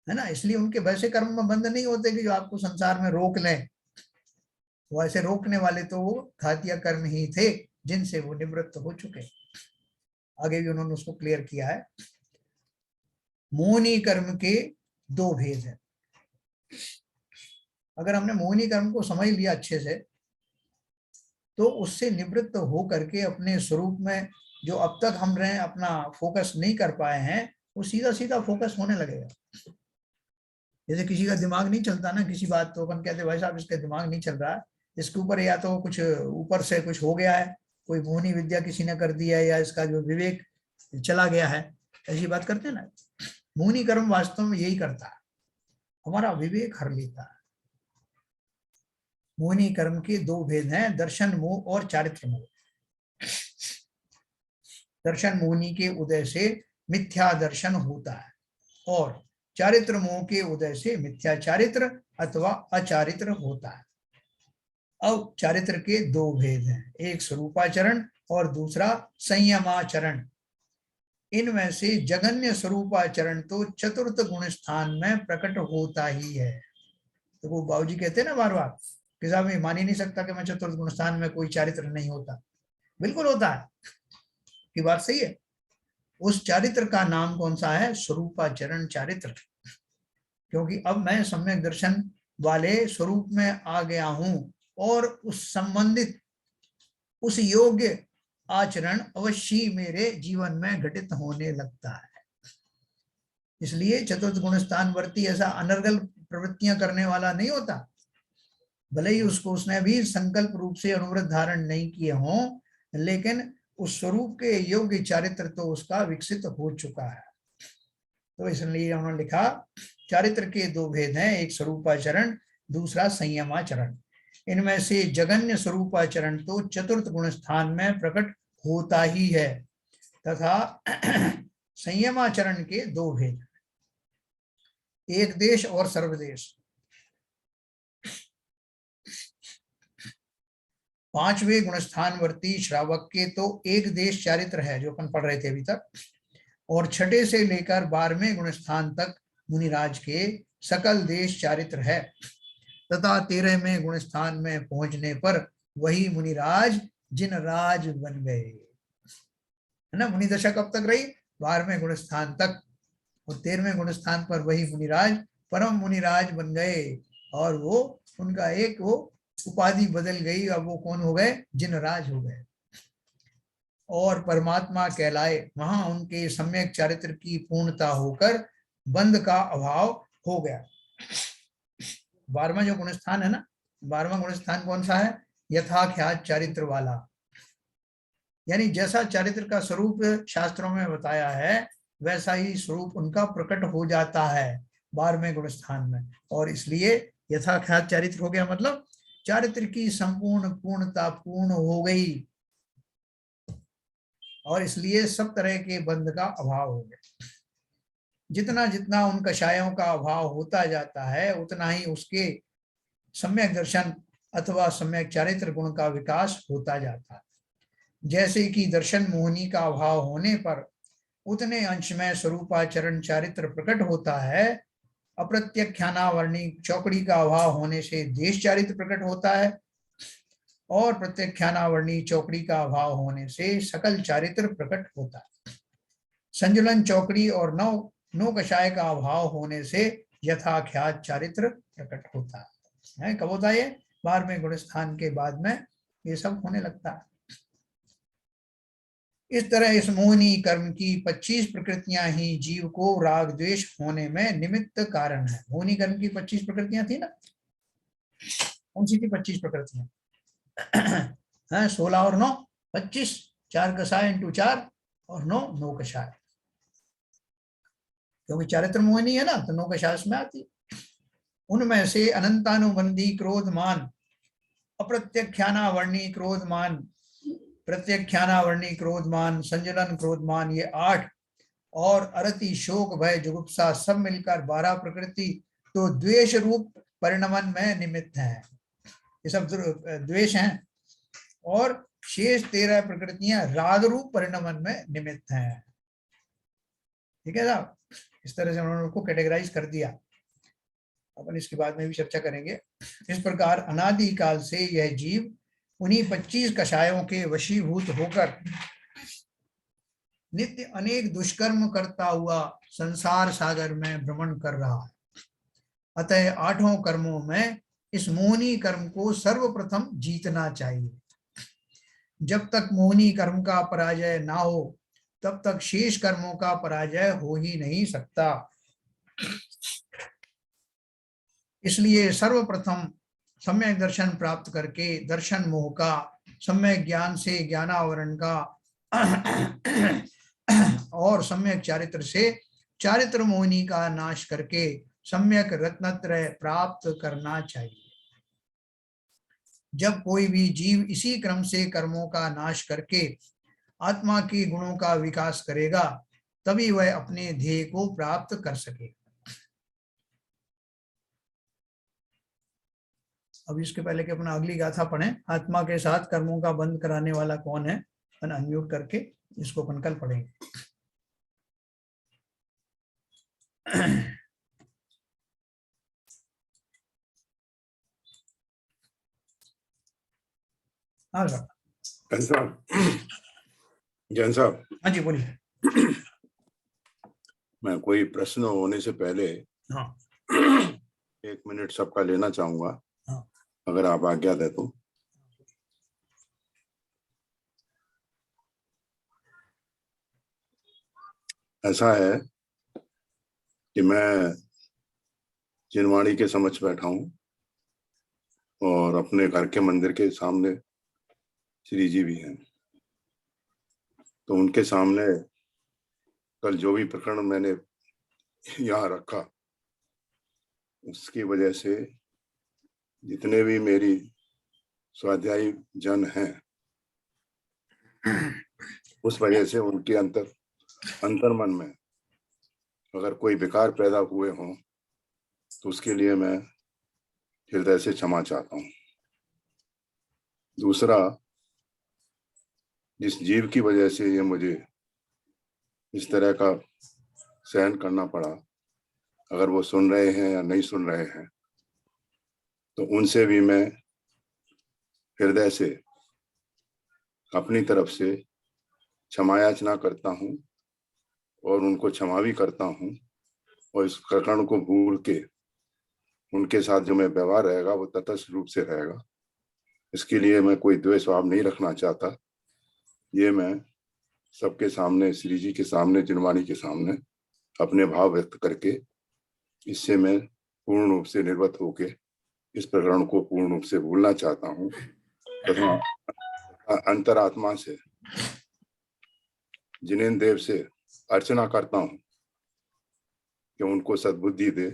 है ना, इसलिए उनके वैसे कर्म में बंद नहीं होते कि जो आपको संसार में रोक लें। वो ऐसे रोकने वाले तो वो घातिया कर्म ही थे जिनसे वो निवृत्त हो चुके। आगे भी उन्होंने उसको क्लियर किया है। मोहनी कर्म के 2 भेद हैं। अगर हमने मोहनी कर्म को समझ लिया अच्छे से, तो उससे निवृत्त हो करके अपने स्वरूप में जो अब तक हम रहे अपना फोकस नहीं कर पाए हैं, वो सीधा सीधा फोकस होने लगेगा। जैसे किसी का दिमाग नहीं चलता ना किसी बात, तो अपन कहते भाई साहब इसका दिमाग नहीं चल रहा है, इसके ऊपर या तो कुछ ऊपर से कुछ हो गया है, कोई मोहनी विद्या किसी ने कर दी है, या इसका जो विवेक चला गया है, ऐसी बात करते हैं ना। मोहनी कर्म वास्तव में यही करता है, हमारा विवेक हर लेता है। मोहनी कर्म के 2 भेद हैं, दर्शन मोह और चारित्र मोह। दर्शन मोहनी के उदय से मिथ्या दर्शन होता है, और चारित्र मोह के उदय से मिथ्या चारित्र अथवा अचारित्र होता है। अब चारित्र के 2 भेद हैं, एक स्वरूपाचरण और दूसरा संयमाचरण। इनमें से जगन्य स्वरूपाचरण तो चतुर्थ गुण स्थान में प्रकट होता ही है। तो वो बाबूजी कहते हैं ना बार बार कि साहब मैं मान ही नहीं सकता कि मैं चतुर्थ गुण स्थान में कोई चारित्र नहीं होता। बिल्कुल होता है, की बात सही है। उस चारित्र का नाम कौन सा है? स्वरूपाचरण चारित्र। क्योंकि अब मैं सम्यक दर्शन वाले स्वरूप में आ गया हूं, और उस संबंधित उस योग्य आचरण अवश्य मेरे जीवन में घटित होने लगता है। इसलिए चतुर्थ गुण स्थान वर्ती ऐसा अनर्गल प्रवृत्तियां करने वाला नहीं होता, भले ही उसने भी संकल्प रूप से अनुव्रत धारण नहीं किए हों, लेकिन उस स्वरूप के योग्य चारित्र तो उसका विकसित हो चुका है। तो इसलिए उन्होंने लिखा चारित्र के 2 भेद हैं, एक स्वरूपाचरण, दूसरा संयमाचरण। इनमें से जगन्य स्वरूपाचरण तो चतुर्थ गुण स्थान में प्रकट होता ही है, तथा संयमाचरण के 2 भेद, एक देश और सर्वदेश। 5वें गुणस्थान वर्ती श्रावक के तो एक देश चारित्र है, जो अपन पढ़ रहे थे अभी तक, और 6 से लेकर 12वें गुणस्थान तक मुनिराज के सकल देश चारित्र है, तथा 13वें गुणस्थान में पहुंचने पर वही मुनिराज जिन राज बन गए, है ना। मुनि दशा कब तक रही? 12वें गुणस्थान तक, और 13वें गुणस्थान पर वही मुनिराज परम मुनिराज बन गए, और वो उनका एक वो उपाधि बदल गई, अब वो कौन हो गए? जिनराज हो गए, और परमात्मा कहलाए। वहां उनके सम्यक चारित्र की पूर्णता होकर बंध का अभाव हो गया। 12वां जो गुणस्थान है ना, 12वां गुणस्थान कौन सा है? यथाख्यात चारित्र वाला, यानी जैसा चारित्र का स्वरूप शास्त्रों में बताया है, वैसा ही स्वरूप उनका प्रकट हो जाता है 12वें गुणस्थान में। और इसलिए यथाख्यात चारित्र हो गया, मतलब चारित्र की संपूर्ण पूर्णता पूर्ण हो गई, और इसलिए सब तरह के बंध का अभाव हो गया। जितना जितना उन कषायों का अभाव होता जाता है, उतना ही उसके सम्यक दर्शन अथवा सम्यक चारित्र गुण का विकास होता जाता है। जैसे कि दर्शन मोहनी का अभाव होने पर उतने अंश में स्वरूपाचरण चारित्र प्रकट होता है, अप्रत्यख्यानावर्णी चौकड़ी का अभाव होने से देश चारित्र प्रकट होता है, और प्रत्यख्यानावर्णी चौकड़ी का अभाव होने से सकल चारित्र प्रकट होता है। संजुलन चौकड़ी और नौ कषाय का अभाव होने से यथाख्यात चारित्र प्रकट होता है। कब होता है ये? 12वें गुणस्थान के बाद में ये सब होने लगता है। इस तरह इस मोहनी कर्म की 25 प्रकृतियां ही जीव को राग द्वेष होने में निमित्त कारण है। मोहनी कर्म की 25 प्रकृतियां थी ना, उनसी की 25 प्रकृतियां। है 16 और 9 25, 4 कषाय इंटू 4 और 9 कषाय, क्योंकि चारित्र मोहिनी है ना, तो 9 कषाय में आती। उनमें से अनंतानुबंधी क्रोधमान, अप्रत्यख्यानावर्णी क्रोधमान, प्रत्यख्यानावर्णी क्रोधमान, संजलन क्रोधमान, ये 8, और अरति शोक भय जुगुप्सा सब मिलकर 12 प्रकृति तो द्वेष रूप परिणमन में निमित्त है। ये सब द्वेष हैं, और शेष 13 प्रकृतियां राग रूप परिणमन में निमित्त हैं। ठीक है साहब, इस तरह से उन्होंने उनको कैटेगराइज कर दिया। अपन इसके बाद में भी चर्चा करेंगे। इस प्रकार अनादि काल से यह जीव उन्हीं 25 कषायों के वशीभूत होकर नित्य अनेक दुष्कर्म करता हुआ संसार सागर में भ्रमण कर रहा है। अतः 8 कर्मों में इस मोहनी कर्म को सर्वप्रथम जीतना चाहिए। जब तक मोहनी कर्म का पराजय ना हो, तब तक शेष कर्मों का पराजय हो ही नहीं सकता। इसलिए सर्वप्रथम सम्यक दर्शन प्राप्त करके दर्शन मोह का, सम्यक ज्ञान से ज्ञानावरण का और सम्यक चारित्र से चारित्र मोहिनी का नाश करके सम्यक रत्नत्रय प्राप्त करना चाहिए। जब कोई भी जीव इसी क्रम से कर्मों का नाश करके आत्मा के गुणों का विकास करेगा, तभी वह अपने ध्येय को प्राप्त कर सकेगा। अब इसके पहले कि अपना अगली गाथा पढ़ें, आत्मा के साथ कर्मों का बंद कराने वाला कौन है, अपन अनम्यूट करके इसको अपन कल पढ़ेंगे। हाँ साहब, जैन साहब। हाँ जी बोलिए। मैं कोई प्रश्न होने से पहले हाँ 1 मिनट सबका लेना चाहूंगा। हाँ। अगर आप आज्ञा दे तो। ऐसा है कि मैं जिनवाणी के समक्ष बैठा हूं और अपने घर के मंदिर के सामने श्री जी भी हैं, तो उनके सामने कल जो भी प्रकरण मैंने यहाँ रखा, उसकी वजह से जितने भी मेरी स्वाध्यायी जन हैं, उस वजह से उनके अंतर्मन में अगर कोई विकार पैदा हुए हों, तो उसके लिए मैं हृदय से क्षमा चाहता हूँ। दूसरा, जिस जीव की वजह से ये मुझे इस तरह का सहन करना पड़ा, अगर वो सुन रहे हैं या नहीं सुन रहे हैं, तो उनसे भी मैं हृदय से अपनी तरफ से क्षमा याचना करता हूँ और उनको क्षमा भी करता हूँ, और इस प्रकरण को भूल के उनके साथ जो मैं व्यवहार रहेगा वो तटस्थ रूप से रहेगा। इसके लिए मैं कोई द्वेष भाव नहीं रखना चाहता। ये मैं सबके सामने, श्री जी के सामने, जिनवाणी के सामने अपने भाव व्यक्त करके, इससे मैं पूर्ण रूप से निर्वत होके इस प्रकरण को पूर्ण रूप से भूलना चाहता हूँ तथा अंतरात्मा से जिनेन्द्र देव से अर्चना करता हूँ कि उनको सद्बुद्धि दे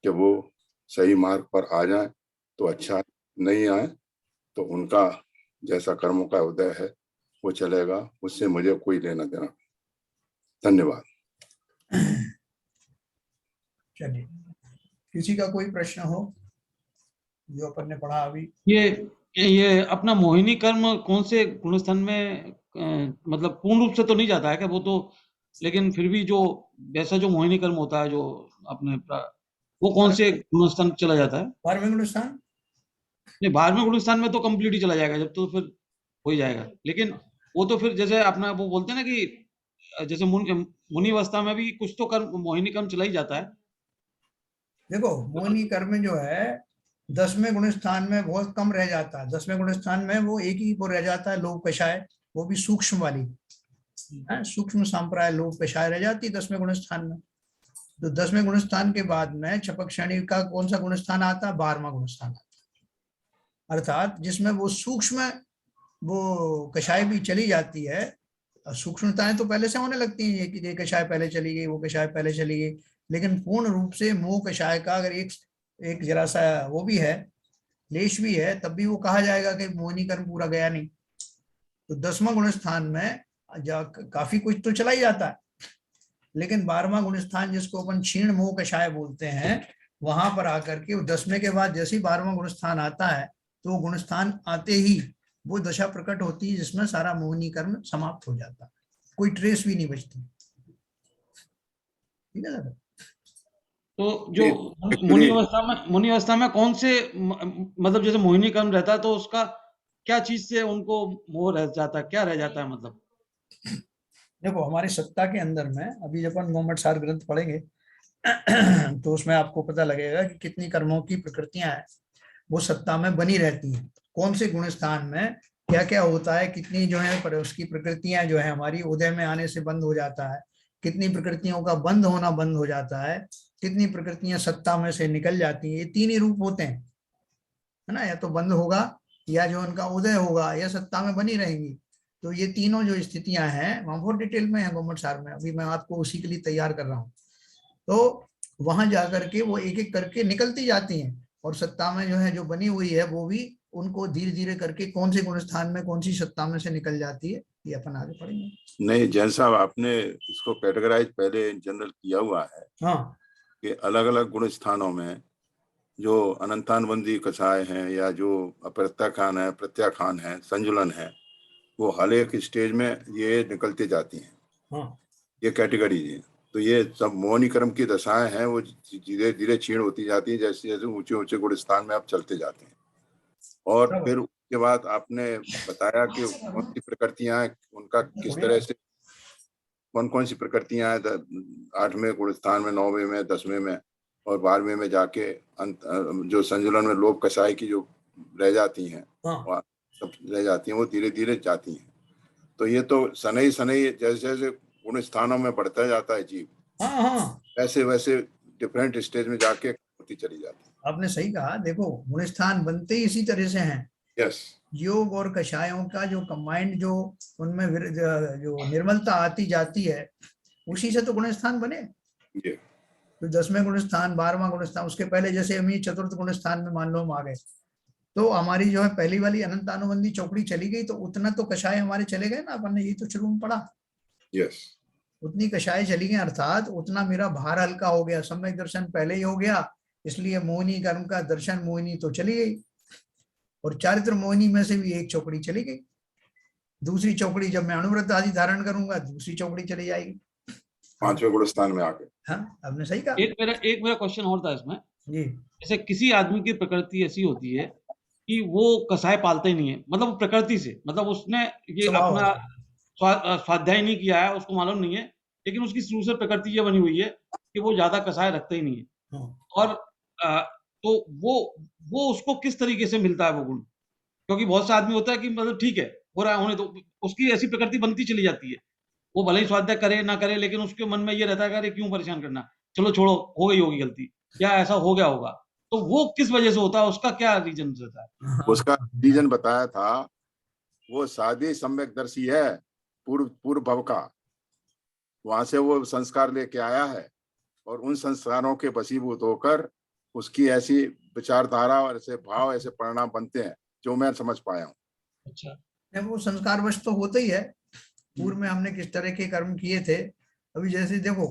कि वो सही मार्ग पर आ जाए तो अच्छा, नहीं आए तो उनका जैसा कर्मों का उदय है वो चलेगा, उससे मुझे कोई लेना देना। धन्यवाद। चलिए, किसी का कोई प्रश्न हो जो अपन ने पढ़ा अभी? ये अपना मोहिनी कर्म कौन से गुणस्थान में मतलब पूर्ण रूप से तो नहीं जाता है क्या वो तो, लेकिन फिर भी जो वैसा जो मोहिनी कर्म होता है जो अपने वो कौन से गुणस्थान चला जाता है? 12वें गुणस्थान। नहीं, 12वें गुणस्थान में तो कंप्लीट ही चला जाएगा, जब तो फिर हो ही जाएगा। लेकिन वो तो फिर जैसे अपना वो बोलते हैं ना कि जैसे मुनि अवस्था में भी कुछ तो कर्म, मोहिनी कर्म चला ही जाता है। देखो, मोहिनी कर्म जो है 10वें गुणस्थान में बहुत कम रह जाता है। 10वें गुणस्थान में वो एक ही वो रह जाता है, लोभ कषाय, वो भी सूक्ष्म वाली है, सूक्ष्म संप्राय लोभ कषाय रह जाती 10वें गुणस्थान में। तो 10वें गुणस्थान के बाद में छपक क्षणी का कौन सा गुणस्थान आता है? 12वां गुणस्थान आता है। अर्थात जिसमें वो सूक्ष्म वो कषाय भी चली जाती है। सूक्ष्मताएं तो पहले से होने लगती हैं कि ये कषाय पहले चली गई, वो कषाय पहले चली गई, लेकिन पूर्ण रूप से मोह कषाय का अगर एक जरा सा वो भी है, लेश भी है, तब भी वो कहा जाएगा कि मोहिनी कर्म पूरा गया नहीं। तो 10वां गुण स्थान में काफी कुछ तो चला ही जाता है, लेकिन 12वां गुण स्थान जिसको अपन क्षीण मोह कषाय बोलते हैं, वहां पर आकर के 10वें के बाद जैसे ही 12वां गुण स्थान आता है, तो वो गुण स्थान आते ही वो दशा प्रकट होती है जिसमें सारा मोहिनी कर्म समाप्त हो जाता है, कोई ट्रेस भी नहीं बचती। ठीक है सर। तो जो मुनि अवस्था में कौन से मतलब जैसे मोहिनी कर्म रहता है, तो उसका क्या चीज से उनको मोह रह जाता है, क्या रह जाता है मतलब? देखो हमारी सत्ता के अंदर में अभी जब अपन गोमट सार ग्रंथ पढ़ेंगे तो उसमें आपको पता लगेगा कि कितनी कर्मों की प्रकृतियां हैं वो सत्ता में बनी रहती हैं, कौन से गुण स्थान में क्या क्या होता है, कितनी जो है पर उसकी प्रकृतियां जो है हमारी उदय में आने से बंद हो जाता है, कितनी प्रकृतियों का बंद होना बंद हो जाता है, कितनी प्रकृतियां सत्ता में से निकल जाती हैं। ये तीन ही रूप होते हैं, है ना, या तो बंद होगा, या जो उनका उदय होगा, या सत्ता में बनी रहेंगी। तो ये तीनों जो स्थितियां हैं वहां बहुत डिटेल में है गोमट सार में, अभी मैं आपको उसी के लिए तैयार कर रहा हूँ। तो वहां जाकर के वो एक एक करके निकलती जाती हैं, और सत्ता में जो है जो बनी हुई है वो भी उनको धीरे धीरे करके कौन से गुण स्थान में कौन सी सत्ता में से निकल जाती है, ये अपन आगे पढ़ेंगे। नहीं जैन साहब, आपने इसको कैटेगराइज पहले जनरल किया हुआ है हाँ कि अलग अलग गुण स्थानों में जो अनंतानुबंधी कषाय हैं या जो अप्रत्याखान है, प्रत्याखान है, संजुलन है, वो हर एक स्टेज में ये निकलते जाती हैं। हाँ ये कैटेगरी है। तो ये सब मोहिनी कर्म की दशाएं हैं, वो धीरे धीरे क्षीण होती जाती है जैसे जैसे ऊंचे ऊंचे गुण स्थान में आप चलते जाते हैं। और फिर उसके बाद आपने बताया कि कौन सी प्रकृतियां हैं, उनका किस तरह से कौन कौन सी प्रकृतियां हैं 8वें गुण स्थान में, 9वें में, 10वें में और 12वें में जाके जो संजुलन में लोभ कषाय की जो रह जाती हैं, हाँ सब रह जाती हैं, वो धीरे धीरे जाती हैं। तो ये तो सनई सनई जैसे जैसे गुण स्थानों में बढ़ता जाता है जीव, हाँ हाँ वैसे वैसे डिफरेंट स्टेज में जाके होती चली जाती है। आपने सही कहा। देखो गुण स्थान बनते ही इसी तरह से हैं। यस। योग और कषायों का जो कंबाइंड जो उनमें जो निर्मलता आती जाती है, उसी से तो गुण स्थान बने। ये तो 10वें गुण स्थान, 12वां गुण स्थान, उसके पहले जैसे हम ये चतुर्थ गुण स्थान में मान लो हम आ गए, तो हमारी जो है पहली वाली अनंत अनुबंधी चौकड़ी चली गई, तो उतना तो कषाय हमारे चले गए ना, अपन ने यही तो शुरू में पढ़ा। यस। उतनी कषाय चली गई, अर्थात उतना मेरा भार हल्का हो गया, सम्यक दर्शन पहले ही हो गया, इसलिए मोहिनी कर्म का दर्शन मोहिनी तो चली गई, और चारित्र मोहिनी में से भी एक चौकड़ी चली गई। दूसरी चौकड़ी जब मैं अनुव्रत आदि धारण करूंगा, दूसरी चौकड़ी चली जाएगी। 5वें गुण स्थान में आके। हाँ आपने सही कहा। एक मेरा क्वेश्चन और था इसमें, जी जैसे किसी आदमी की प्रकृति ऐसी होती है कि वो कसाय पालता ही नहीं है, मतलब प्रकृति से, मतलब उसने ये स्वभाव अपना स्वाध्याय नहीं किया है, उसको मालूम नहीं है, लेकिन उसकी शुरू से प्रकृति ये बनी हुई है कि वो ज्यादा कसाय रखता ही नहीं है। हाँ। और तो वो उसको किस तरीके से मिलता है वो गुण? क्योंकि बहुत से आदमी होता है कि मतलब ठीक है, हो रहा है होने दो, उसकी ऐसी प्रकृति बनती चली जाती है, वो भले ही स्वाध्याय करे ना करे, लेकिन उसके मन में ये रहता है कि अरे क्यों परेशान करना, चलो छोड़ो, हो गई होगी गलती, या ऐसा हो गया होगा। तो वो किस वजह से होता है, उसका क्या रीजन रहता है? उसका रीजन बताया था, वो शादी सम्यकदर्शी है, पूर्व पूर्व भव का, वहां से वो संस्कार लेके आया है, और उन संस्कारों के वशीभूत होकर उसकी ऐसी विचारधारा और ऐसे भाव, ऐसे परिणाम बनते हैं जो मैं समझ पाया हूँ। अच्छा। वो संस्कारवश तो होता ही है। पूर्व में हमने किस तरह के कर्म किए थे, अभी जैसे देखो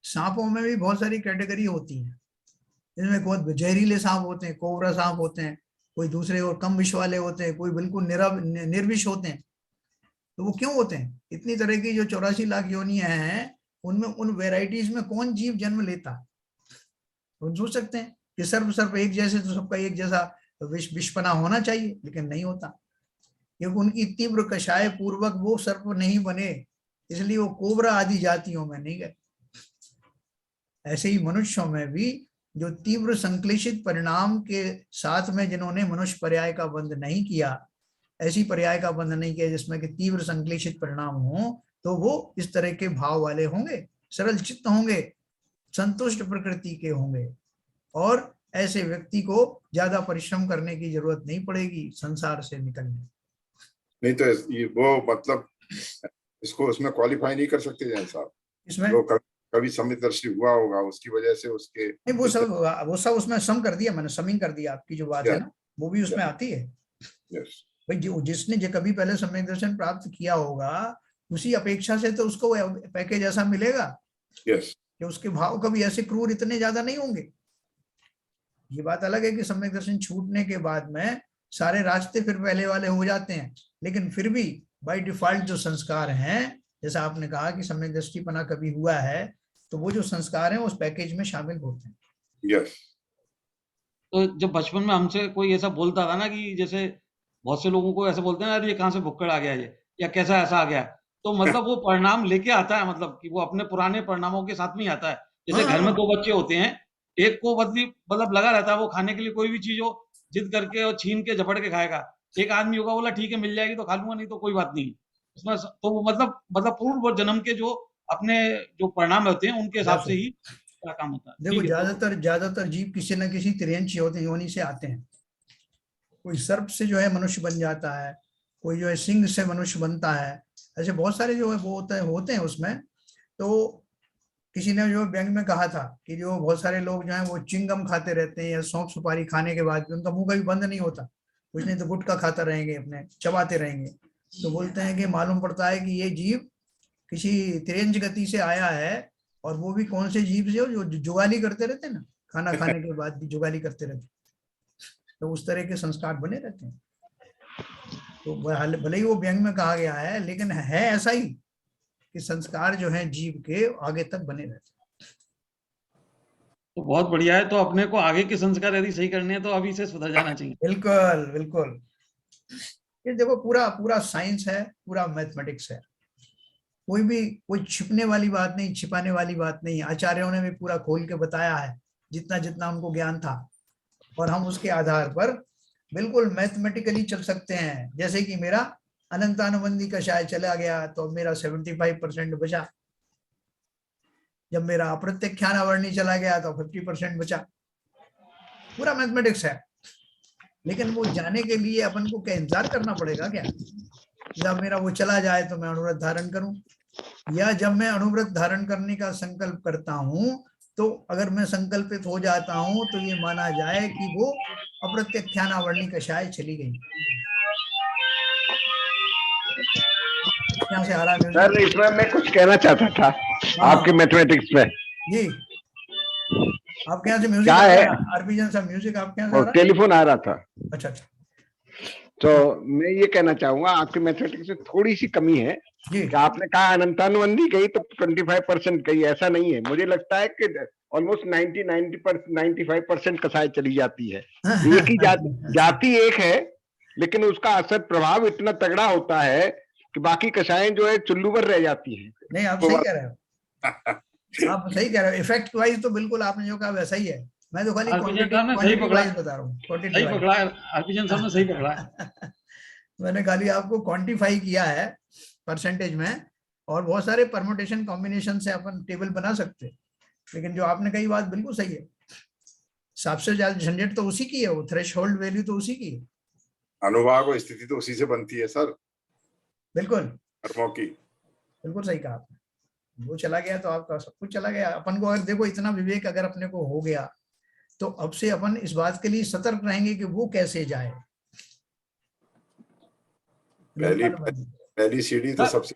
सांपों में भी बहुत सारी कैटेगरी होती है, इसमें बहुत जहरीले सांप होते हैं, कोबरा सांप होते हैं, कोई दूसरे और कम विष वाले होते हैं, कोई बिल्कुल निर्विष होते हैं। तो वो क्यों होते हैं? इतनी तरह की जो 84 लाख योनियां हैं, उनमें उन वेराइटीज में कौन जीव जन्म लेता है? तो सोच सकते हैं कि सर्प एक जैसे, तो सबका एक जैसा विषपना होना चाहिए, लेकिन नहीं होता, क्योंकि उनकी तीव्र कषाय पूर्वक वो सर्प नहीं बने, इसलिए वो कोबरा आदि जातियों में नहीं गए। ऐसे ही मनुष्यों में भी जो तीव्र संक्लेशित परिणाम के साथ में जिन्होंने मनुष्य पर्याय का बंध नहीं किया, ऐसी पर्याय का बंध नहीं किया जिसमें कि तीव्र संक्लेशित परिणाम हो, तो वो इस तरह के भाव वाले होंगे, सरल चित्त होंगे, संतुष्ट प्रकृति के होंगे, और ऐसे व्यक्ति को ज्यादा परिश्रम करने की जरूरत नहीं पड़ेगी संसार से निकलने। नहीं तो ये वो मतलब इसको उसमें क्वालिफाई नहीं कर सकते जैन साहब। इसमें जो कभी समितदर्शी हुआ होगा उसकी वजह से उसके नहीं, वो सब उसमें सम कर दिया मैंने, समिंग कर दिया आपकी जो बात है ना, वो भी उसमें आती है। यस भाई जिसने जो कभी पहले सम्यक दर्शन प्राप्त किया होगा उसी अपेक्षा से तो उसको पैकेज ऐसा मिलेगा यस कि उसके भाव कभी ऐसे क्रूर इतने ज्यादा नहीं होंगे। ये बात अलग है कि सम्यक दर्शन छूटने के बाद में सारे रास्ते फिर पहले वाले हो जाते हैं, लेकिन फिर भी बाय डिफॉल्ट जो संस्कार हैं, जैसा आपने कहा कि सम्यक दृष्टिपना कभी हुआ है, तो वो जो संस्कार हैं उस पैकेज में शामिल होते हैं। यस तो जब बचपन में हमसे कोई ऐसा बोलता था ना कि जैसे बहुत से लोगों को ऐसे बोलते हैं यार ये कहाँ से भुक्कड़ आ गया ये, या कैसा ऐसा आ गया, तो मतलब वो परिणाम लेके आता है, मतलब कि वो अपने पुराने परिणामों के साथ में ही आता है। जैसे घर में 2 बच्चे होते हैं, एक को मतलब लगा रहता है वो खाने के लिए कोई भी चीज हो जिद करके और छीन के झपट के खाएगा, एक आदमी होगा बोला ठीक है मिल जाएगी तो खा लूंगा नहीं तो कोई बात नहीं। उसमें तो वो मतलब पूर्व जन्म के जो अपने जो परिणाम होते हैं उनके हिसाब से ही क्या काम होता है। देखो ठीक है, ज्यादातर जीव किसी न किसी तिर्यंच योनि से आते हैं। कोई सर्प से जो है मनुष्य बन जाता है, कोई जो है सिंह से मनुष्य बनता है, ऐसे बहुत सारे जो है वो होते हैं उसमें। तो किसी ने जो व्यंग में कहा था कि जो बहुत सारे लोग जो है वो चिंगम खाते रहते हैं या सौंफ सुपारी खाने के बाद भी उनका मुंह कभी बंद नहीं होता, कुछ नहीं तो गुटखा खाता रहेंगे, अपने चबाते रहेंगे। तो बोलते हैं कि मालूम पड़ता है कि ये जीव किसी तिरंज गति से आया है, और वो भी कौन से जीव से जो जुगाली करते रहते हैं ना, खाना खाने के बाद भी जुगाली करते रहते, तो उस तरह के संस्कार बने रहते हैं। तो भले ही वो व्यंग में कहा गया है, लेकिन है ऐसा ही कि संस्कार जो है जीव के आगे तक बने रहते हैं। तो बहुत बढ़िया है। तो अपने को आगे के संस्कार यदि सही करने हैं तो अभी से सुधर जाना चाहिए। बिल्कुल बिल्कुल। ये देखो पूरा साइंस है, पूरा मैथमेटिक्स है, कोई छिपने वाली बात नहीं, छिपाने वाली बात नहीं। आचार्यों ने भी पूरा खोल के बताया है जितना जितना उनको ज्ञान था, और हम उसके आधार पर बिल्कुल मैथमेटिकली चल सकते हैं। जैसे कि मेरा अनंतानुबंधी कषाय चला गया तो मेरा 75% बचा, जब मेरा अप्रत्यख्यानावर्णी चला गया तो 50% बचा। पूरा मैथमेटिक्स है, लेकिन वो जाने के लिए अपन को क्या इंतजार करना पड़ेगा क्या? जब मेरा वो चला जाए तो मैं अनुव्रत धारण करूं, या जब मैं अनुव्रत धारण करने का संकल्प करता हूं तो अगर मैं संकल्पित हो जाता हूं तो ये माना जाए कि वो अप्रत्यख्यानावर्णी कषाय चली गई। यहाँ से आ रहा है सर, इसमें मैं कुछ कहना चाहता था आपके मैथमेटिक्स में। जी, आपके यहाँ से म्यूजिक क्या है? आरपीजन साहब, म्यूजिक आपके यहाँ से आ रहा है? टेलीफोन आ रहा था। अच्छा। तो मैं ये कहना चाहूंगा आपके मैथमेटिक्स में थोड़ी सी कमी है कि आपने कहा अनंतानुबंधी गई तो 25% गई, ऐसा नहीं है। मुझे लगता है कि ऑलमोस्ट 95% कसाई चली जाती है। एक ही जाति एक है, लेकिन उसका असर प्रभाव इतना तगड़ा होता है कि बाकी कसाएं जो है चुल्लूबर रह जाती है। नहीं, आप सही कह रहे हो, आप सही कह रहे हो। इफेक्ट वाइज तो बिल्कुल आपने जो कहा वैसा ही है। मैं तो खाली क्वांटिटी वाइज बता रहा हूँ। सही पकड़ा है आरपीजन साहब ने, सही पकड़ा है। मैंने खाली आपको क्वांटिफाई किया है परसेंटेज में, और बहुत सारे परमुटेशन कॉम्बिनेशन से अपन टेबल बना सकते हैं, लेकिन जो आपने कही बात बिल्कुल सही है। सबसे ज्यादा झंझट तो उसी की है, वो थ्रेशोल्ड वैल्यू तो उसी की है। अनुभाग स्थिति तो उसी से बनती है सर। बिल्कुल कर्मों की, बिल्कुल सही कहा आपने। वो चला गया तो आपका सब कुछ चला गया। अपन को अगर देखो इतना विवेक अगर अपने को हो गया तो अब से अपन इस बात के लिए सतर्क रहेंगे कि वो कैसे जाए। पहली सीढ़ी तो सबसे,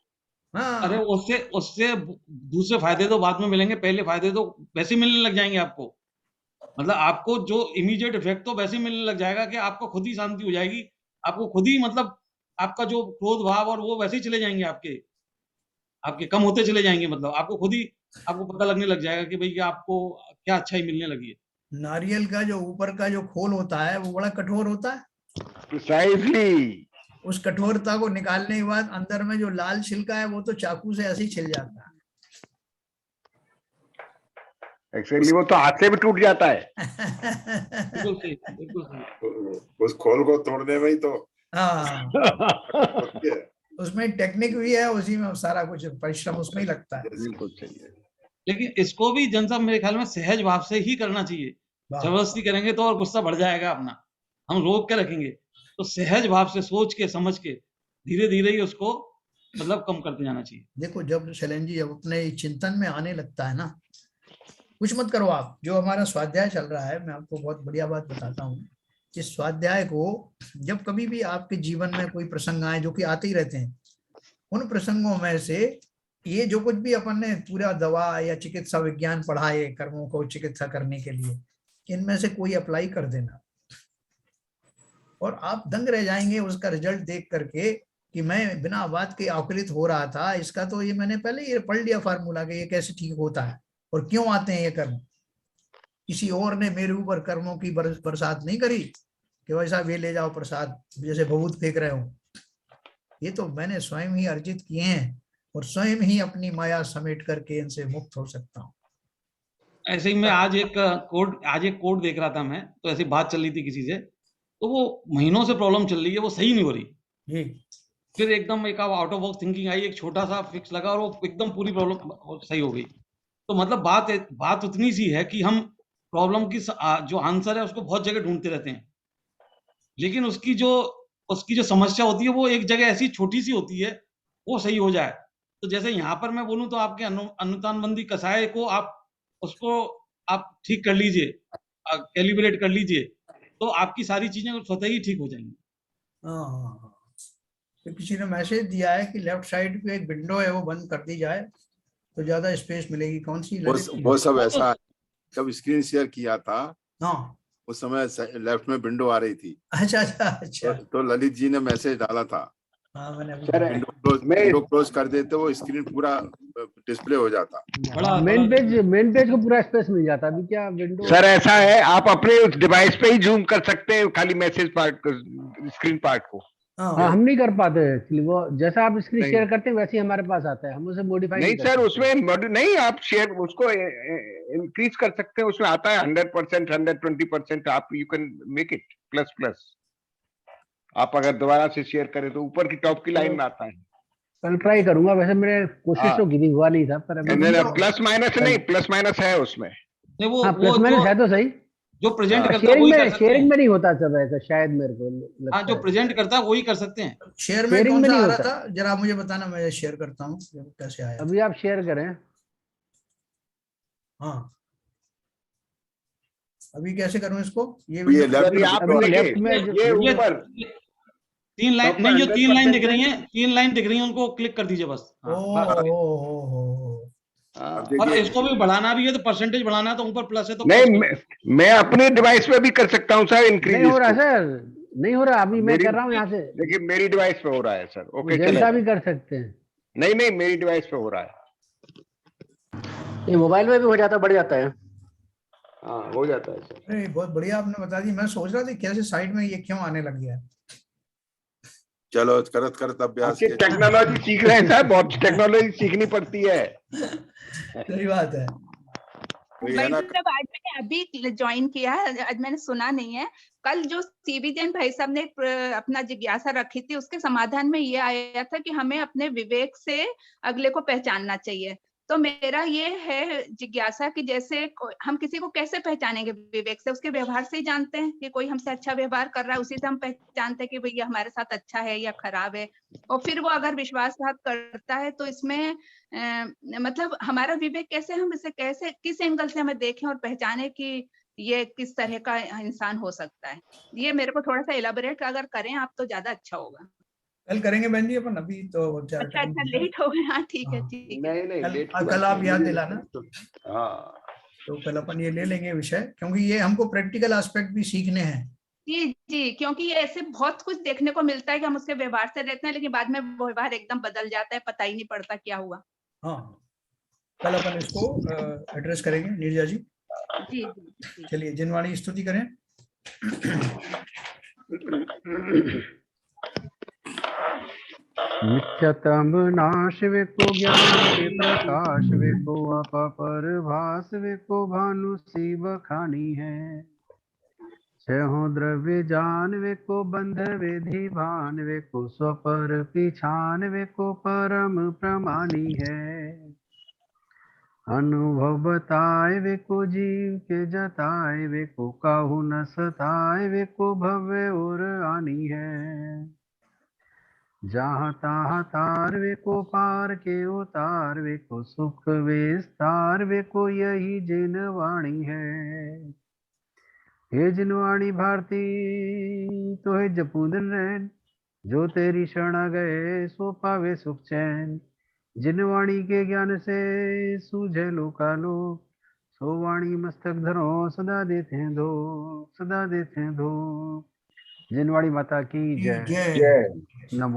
हाँ, अरे उससे दूसरे फायदे तो बाद में मिलेंगे, पहले फायदे तो वैसे मिलने लग जाएंगे आपको। मतलब आपको जो इमीडिएट इफेक्ट तो वैसे मिलने लग जाएगा कि आपको खुद ही शांति हो जाएगी, आपको खुद ही मतलब आपका जो क्रोध भाव और वो वैसे ही चले जाएंगे, आपके कम होते चले जाएंगे। मतलब आपको खुद ही आपको पता लगने लग जाएगा कि भाई आपको क्या अच्छाई मिलने लगी है। नारियल का जो ऊपर का जो खोल होता है वो बड़ा कठोर होता है। प्रिसाइजली। उस कठोरता को निकालने के बाद अंदर में जो लाल छिलका है वो तो चाकू से ऐसे ही छिल जाता है। एक्चुअली वो तो हाथ से भी टूट जाता है। बिल्कुल सही, बिल्कुल सही। उस खोल को तोड़ने में ही तो हाँ, उसमें टेक्निक भी है, उसी में सारा कुछ परिश्रम उसमें ही लगता है। बिल्कुल सही है। लेकिन इसको भी जन साहब मेरे ख्याल में सहज भाव से ही करना चाहिए। वाह। जबरदस्ती करेंगे तो और गुस्सा बढ़ जाएगा अपना। हम रोक के रखेंगे, तो सहज भाव से सोच के समझ के धीरे धीरे ही उसको मतलब कम करते जाना चाहिए। देखो जब शैलेंद्र जी जब अपने चिंतन में आने लगता है ना, कुछ मत करो आप, जो हमारा स्वाध्याय चल रहा है, मैं आपको बहुत बढ़िया बात बताता हूँ। इस स्वाध्याय को जब कभी भी आपके जीवन में कोई प्रसंग आए, जो कि आते ही रहते हैं, उन प्रसंगों में से ये जो कुछ भी अपन ने पूरा दवा या चिकित्सा विज्ञान पढ़ा है कर्मों को चिकित्सा करने के लिए, इनमें से कोई अप्लाई कर देना और आप दंग रह जाएंगे उसका रिजल्ट देख करके कि मैं बिना बात के आकुलित हो रहा था, इसका तो ये मैंने पहले ये पढ़ लिया फार्मूला कि ये कैसे ठीक होता है और क्यों आते हैं ये कर्म। किसी और ने मेरे ऊपर कर्मों की बरसात नहीं करी कि वैसा वे ले जाओ प्रसाद, जैसे भभूत फेंक रहे हो। ये तो मैंने स्वयं ही अर्जित किए हैं और स्वयं ही अपनी माया समेट करके इनसे मुक्त हो सकता हूँ। ऐसे ही मैं आज एक कोड देख रहा था मैं, तो ऐसी बात चल रही थी किसी से, तो वो महीनों से प्रॉब्लम चल रही है, वो सही नहीं हो रही। जी। फिर एकदम एक out of box thinking I, एक छोटा सा फिक्स लगा और वो एकदम पूरी प्रॉब्लम सही हो गई। तो मतलब बात उतनी सी है कि हम प्रॉब्लम की जो आंसर है उसको बहुत जगह ढूंढते रहते हैं, लेकिन उसकी जो समस्या होती है वो एक जगह ऐसी छोटी सी होती है, वो सही हो जाए। तो जैसे यहाँ पर मैं बोलूँ तो आपके अनुतानबंदी कषाय को आप ठीक कर लीजिए, कैलिब्रेट कर लीजिए, तो आपकी सारी चीजें स्वतः ही ठीक हो जाएंगी। हाँ, तो किसी ने मैसेज दिया है कि लेफ्ट साइड पे एक विंडो है वो बंद कर दी जाए तो ज्यादा स्पेस मिलेगी। कौन सी? वो सब ऐसा जब स्क्रीन शेयर किया था, हाँ, उस समय लेफ्ट में विंडो आ रही थी। अच्छा। तो ललित जी ने मैसेज डाला था, हाँ मैंने अभी सर विंडो क्लोज कर देते वो स्क्रीन पूरा डिस्प्ले हो जाता। मेन पेज को पूरा स्पेस मिल जाता। अभी क्या विंडो सर ऐसा है, आप अपने उस डिवाइस पे ही जूम कर सकते हैं खाली मैसेज पार्ट को, स्क्रीन पार्ट को। हाँ, हम नहीं कर पाते एक्चुअली। वो जैसा आप स्क्रीन नहीं। शेयर करते हैं वैसे ही हमारे पास आता है, हम उसे मॉडिफाई नहीं कर सर, सकते। उसमें नहीं, आप शेयर उसको इंक्रीज कर सकते हैं, उसमें आता है 100%, 120%, आप you can make it plus. आप अगर दोबारा से शेयर करें तो ऊपर की टॉप की लाइन में आता है। कल ट्राई करूंगा, वैसे मेरे कोशिश तो की हुआ नहीं था, पर अभी प्लस माइनस नहीं, प्लस माइनस है उसमें। नहीं हाँ, प्लस माइनस है तो सही। जो प्रेजेंट करता है शेयरिंग वही कर में सकते हैं। शेयरिंग में नहीं होता सब ऐसा, शायद मेरे को लगता हाँ, जो है। प्रेजेंट करता है वही कर सकते हैं। शेयर में शेयरिंग कौन में सा नहीं आ रहा होता। था जरा मुझे बताना, मैं शेयर करता हूँ कैसे आया। अभी आप शेयर करें। हाँ, अभी कैसे करूं इसको? ये ये अभी लेफ्ट आप अभी देखिए, लेफ्ट में ये ये ऊपर 3 लाइन top पे नहीं, जो 3 लाइन दिख 100% रही हैं, 3 लाइन दिख रही हैं, उनको क्लिक कर दीजिए बस। ओ हाँ, हो। हाँ। अब और देखिए, इसको भी बढ़ाना भी है तो परसेंटेज बढ़ाना है तो ऊपर प्लस है तो नहीं, प्लस कर मैं अपने डिवाइस पे भी कर सकता हूँ सर इंक्रीज। नहीं हो रहा सर, नहीं हो रहा। अभी मैं मेरी कर रहा हूँ यहाँ से। देखिए, मेरी डिवाइस पे हो रहा है सर। ओके, जनता चलेगा। भी कर सकते हैं। नहीं, मेरी डिवाइस पे हो रहा है। ये मोबाइल में भी हो जाता, बढ़ जाता है। हाँ, हो जाता है सर। अरे बहुत बढ़िया आपने बता दी। मैं सोच रहा था कैसे साइड में ये क्यों आने लग गया। चलो करत अभ्यास अच्छी के टेक्नोलॉजी सीख रहे हैं सर, बहुत टेक्नोलॉजी सीखनी पड़ती है। सही बात है। वही है ना। मतलब आज मैंने अभी ज्वाइन किया है, आज मैंने सुना नहीं है। कल जो सीबी जैन भाई साहब ने अपना जिज्ञासा रखी थी, उसके समाधान में ये आया था कि हमें अपने विवेक से अगले को पहचानना चाहिए। तो मेरा ये है जिज्ञासा कि जैसे हम किसी को कैसे पहचानेंगे विवेक से? उसके व्यवहार से ही जानते हैं कि कोई हमसे अच्छा व्यवहार कर रहा है, उसी से हम पहचानते हैं कि भैया हमारे साथ अच्छा है या खराब है। और फिर वो अगर विश्वासघात करता है तो इसमें मतलब हमारा विवेक कैसे, हम इसे कैसे किस एंगल से हमें देखें और पहचाने कि ये किस तरह का इंसान हो सकता है। ये मेरे को थोड़ा सा इलाबोरेट अगर करें आप तो ज्यादा अच्छा होगा। कल करेंगे बहन जी अपन, अभी तो ज्यादा अच्छा टाइम अच्छा, नहीं है। लेट हो गए। हाँ ठीक है हाँ। ठीक है। नहीं, लेट कल आप याद दिलाना। हाँ, तो कल अपन ये ले लेंगे विषय, क्योंकि ये हमको प्रैक्टिकल एस्पेक्ट भी सीखने हैं। जी, क्योंकि ये ऐसे बहुत कुछ देखने को मिलता है कि हम उसके व्यवहार से रहते हैं, लेकिन बाद में वो व्यवहार एकदम बदल जाता है, पता ही नहीं पड़ता क्या हुआ। हाँ, कल अपन इसको एड्रेस करेंगे नीरजा जी। जी। चलिए जिनवाणी स्तुति करें। नित्यतम नाश विको ज्ञान के प्रकाश विको अपर भास विको भानु सी बखानी है। छहो द्रव्य जान विको बंध विधि भान विको स्वपर पिछान विको परम प्रमाणी है। अनुभव बताए वे को जीव के जताए वे को काहू न सताए वे को भव्य और आनी है। जहाँ तहाँ तार वे को पार के उतार वे को सुख विस्तार वे को यही जिन वाणी है। हे जिनवाणी भारती तो है जपूदन रैन जो तेरी शरण गए सो पावे सुख चैन। जिनवाणी के ज्ञान से सूझे लोकालोक सो वाणी मस्तक धरो सदा देते हैं धो सदा देते हैं धो। जिनवाणी माता की जय। जय। नमो।